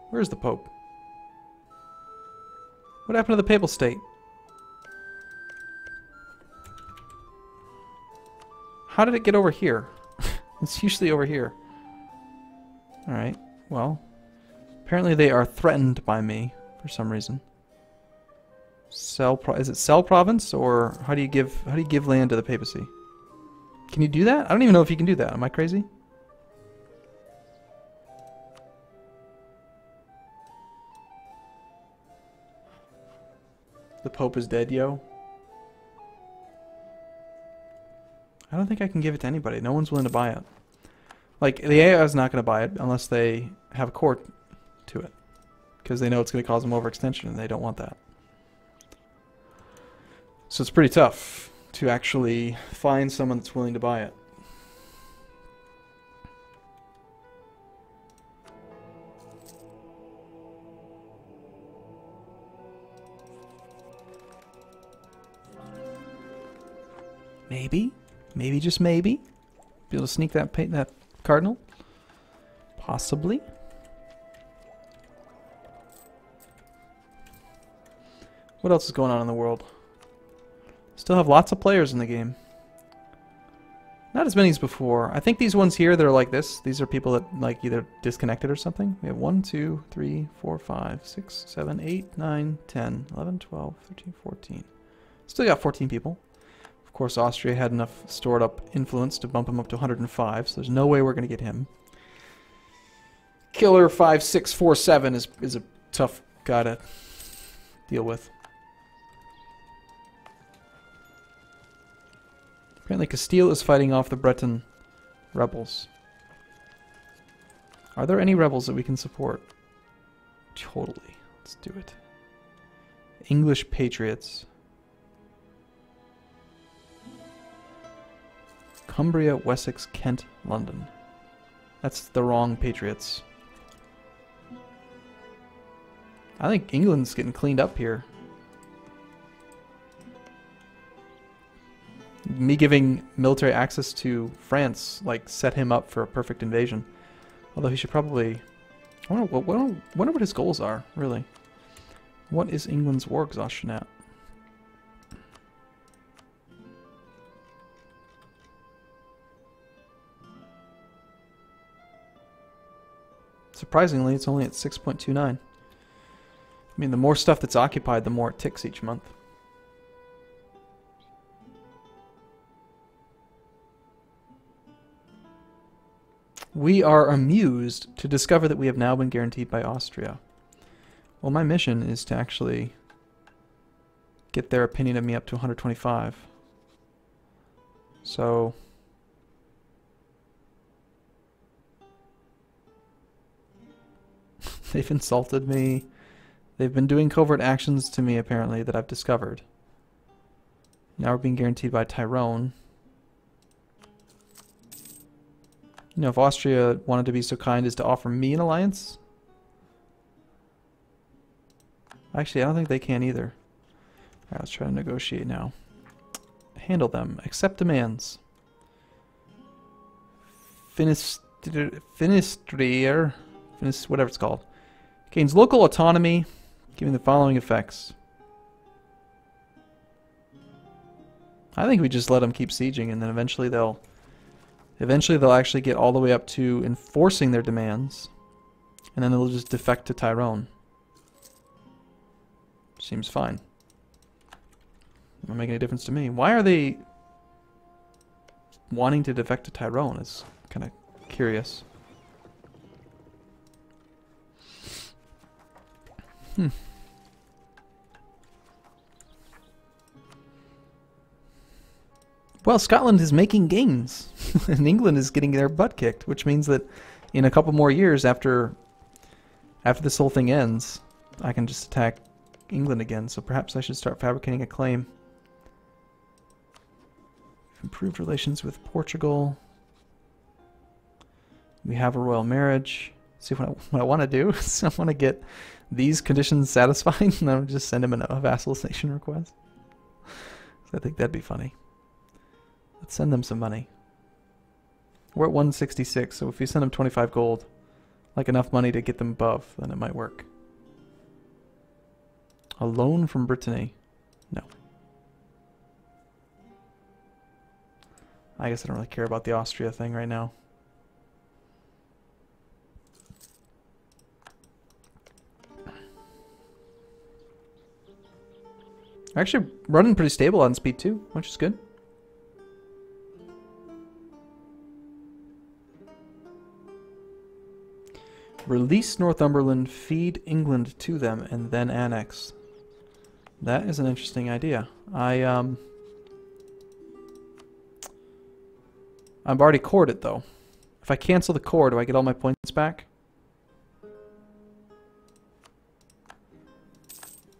Where's the Pope? What happened to the Papal State? How did it get over here? It's usually over here. Alright, well. Apparently they are threatened by me for some reason. Is it Cell Province, or how do you give land to the papacy? Can you do that? I don't even know if you can do that. Am I crazy? The Pope is dead, yo. I don't think I can give it to anybody. No one's willing to buy it. Like, the AI is not going to buy it unless they have a court to it. Because they know it's going to cause them overextension, and they don't want that. So it's pretty tough to actually find someone that's willing to buy it. Maybe, maybe just maybe, be able to sneak that cardinal. Possibly. What else is going on in the world? Still have lots of players in the game. Not as many as before. I think these ones here that are like this, these are people that like either disconnected or something. We have 1, 2, 3, 4, 5, 6, 7, 8, 9, 10, 11, 12, 13, 14. Still got 14 people. Of course, Austria had enough stored up influence to bump him up to 105, so there's no way we're going to get him. Killer 5647 is a tough guy to deal with. Apparently Castile is fighting off the Breton rebels. Are there any rebels that we can support? Totally. Let's do it. English Patriots. Cumbria, Wessex, Kent, London. That's the wrong Patriots. I think England's getting cleaned up here. Me giving military access to France, like, set him up for a perfect invasion. Although he should probably... I wonder what his goals are, really. What is England's war exhaustion at? Surprisingly, it's only at 6.29. I mean, the more stuff that's occupied, the more it ticks each month. We are amused to discover that we have now been guaranteed by Austria. Well, my mission is to actually get their opinion of me up to 125. So... they've insulted me. They've been doing covert actions to me, apparently, that I've discovered. Now we're being guaranteed by Tyrone. You know, if Austria wanted to be so kind as to offer me an alliance... Actually, I don't think they can either. Alright, let's try to negotiate now. Handle them. Accept demands. Finistrier... whatever it's called. Gains local autonomy, giving the following effects. I think we just let them keep sieging, and then eventually they'll actually get all the way up to enforcing their demands, and then they'll just defect to Tyrone. Seems fine. Not making any difference to me. Why are they... wanting to defect to Tyrone is kind of curious. Well, Scotland is making gains, and England is getting their butt kicked, which means that in a couple more years after this whole thing ends, I can just attack England again. So perhaps I should start fabricating a claim. Improved relations with Portugal. We have a royal marriage. See what I want to do is I want to get these conditions satisfied, and then I'll just send him a vassalization request. So I think that'd be funny. Let's send them some money. We're at 166, so if we send them 25 gold, like enough money to get them above, then it might work. A loan from Brittany. No. I guess I don't really care about the Austria thing right now. We're actually running pretty stable on speed 2, which is good. Release Northumberland, feed England to them, and then annex. That is an interesting idea. I've already cored it, though. If I cancel the core, do I get all my points back?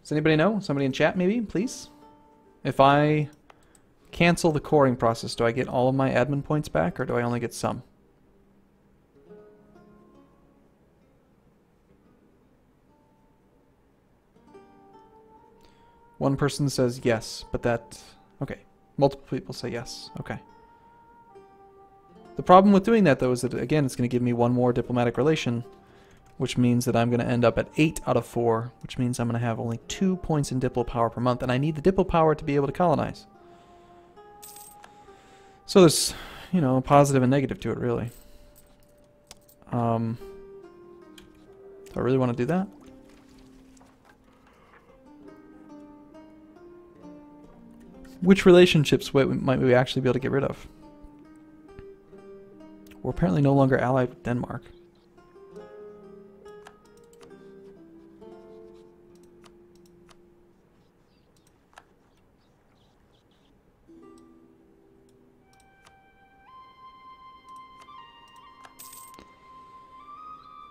Does anybody know? Somebody in chat, maybe, please? If I cancel the coring process, do I get all of my admin points back, or do I only get some? One person says yes, but that... Okay. Multiple people say yes. Okay. The problem with doing that, though, is that, again, it's going to give me one more diplomatic relation, which means that I'm going to end up at 8 out of 4, which means I'm going to have only 2 points in diplo power per month, and I need the diplo power to be able to colonize. So there's, you know, a positive and negative to it, really. Do I really want to do that? Which relationships might we actually be able to get rid of? We're apparently no longer allied with Denmark.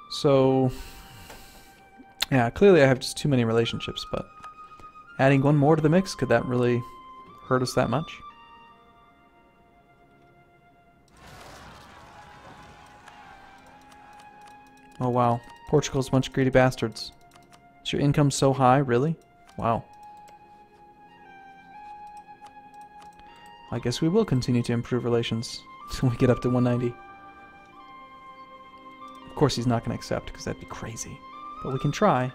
So, yeah, clearly I have just too many relationships, but adding one more to the mix, could that really hurt us that much? Oh wow, Portugal's a bunch of greedy bastards. Is your income so high, really? Wow. I guess we will continue to improve relations until we get up to 190. Of course he's not going to accept, because that'd be crazy. But we can try.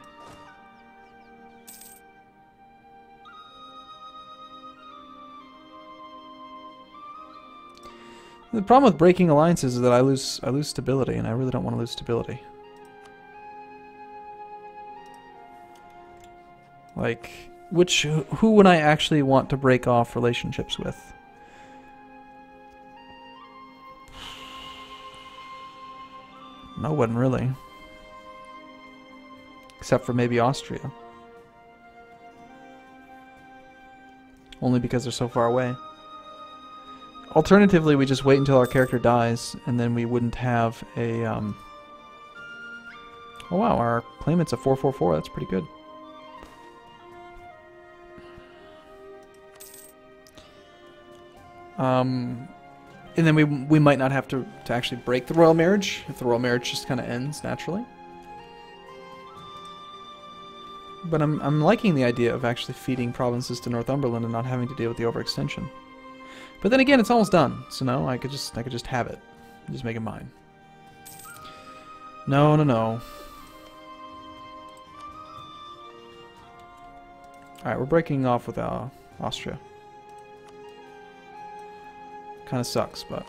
The problem with breaking alliances is that I lose stability, and I really don't want to lose stability. Like, who would I actually want to break off relationships with? No one really. Except for maybe Austria. Only because they're so far away. Alternatively, we just wait until our character dies, and then we wouldn't have a, Oh wow, our claimant's a 444, that's pretty good. And then we might not have to actually break the royal marriage, if the royal marriage just kind of ends naturally. But I'm liking the idea of actually feeding provinces to Northumberland and not having to deal with the overextension. But then again, it's almost done, so no, I could just have it, just make it mine. No, no, no. All right, we're breaking off with Austria. Kind of sucks, but...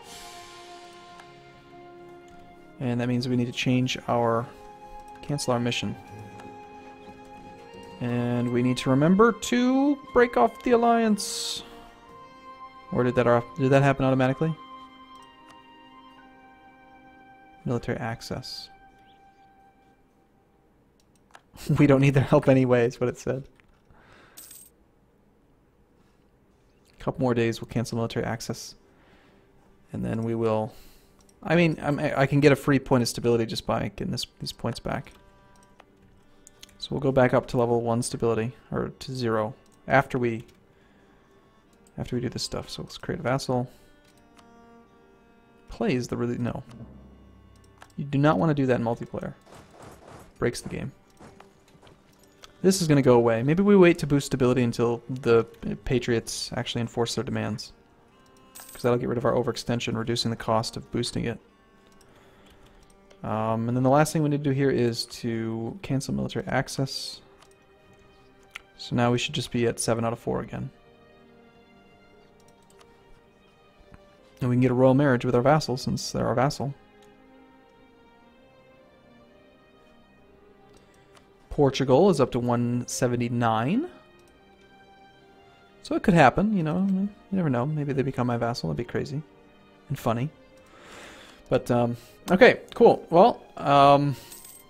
And that means we need to change cancel our mission. And we need to remember to break off the alliance. Or did that happen automatically? military access. We don't need their help anyway, is what it said. A couple more days, we'll cancel military access. And then we will... I mean, I can get a free point of stability just by getting these points back. So we'll go back up to level 1 stability, or to 0, after we do this stuff. So let's create a vassal. Plays the really... No. You do not want to do that in multiplayer. Breaks the game. This is going to go away. Maybe we wait to boost stability until the Patriots actually enforce their demands. Because that'll get rid of our overextension, reducing the cost of boosting it. And then the last thing we need to do here is to cancel military access. So now we should just be at 7 out of 4 again. And we can get a royal marriage with our vassal, since they're our vassal. Portugal is up to 179. So it could happen, you know. You never know. Maybe they become my vassal. That'd be crazy. And funny. But, okay, cool. Well,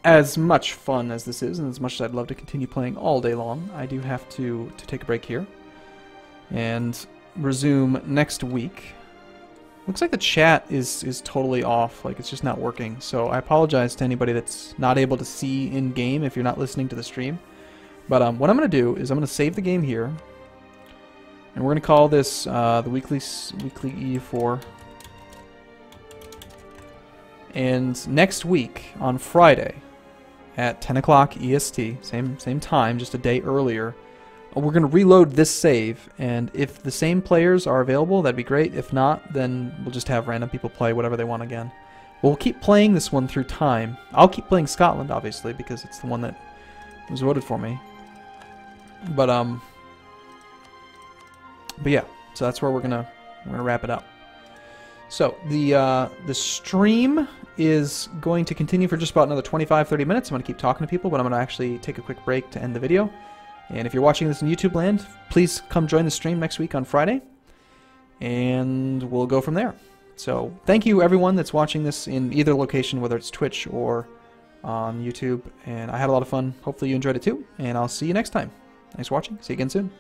as much fun as this is, and as much as I'd love to continue playing all day long, I do have to take a break here. And resume next week. Looks like the chat is totally off, like it's just not working. So I apologize to anybody that's not able to see in-game if you're not listening to the stream. But what I'm going to do is I'm going to save the game here. And we're going to call this the weekly EU4. And next week, on Friday, at 10 o'clock EST, same time, just a day earlier, we're going to reload this save, and if the same players are available, that'd be great. If not, then we'll just have random people play whatever they want again. We'll keep playing this one through time. I'll keep playing Scotland, obviously, because it's the one that was voted for me. But yeah, so that's where we're gonna wrap it up. So the stream is going to continue for just about another 25-30 minutes. I'm going to keep talking to people, but I'm going to actually take a quick break to end the video. And if you're watching this in YouTube land, please come join the stream next week on Friday, and we'll go from there. So thank you everyone that's watching this in either location, whether it's Twitch or on YouTube, and I had a lot of fun. Hopefully you enjoyed it too, and I'll see you next time. Thanks for watching. See you again soon.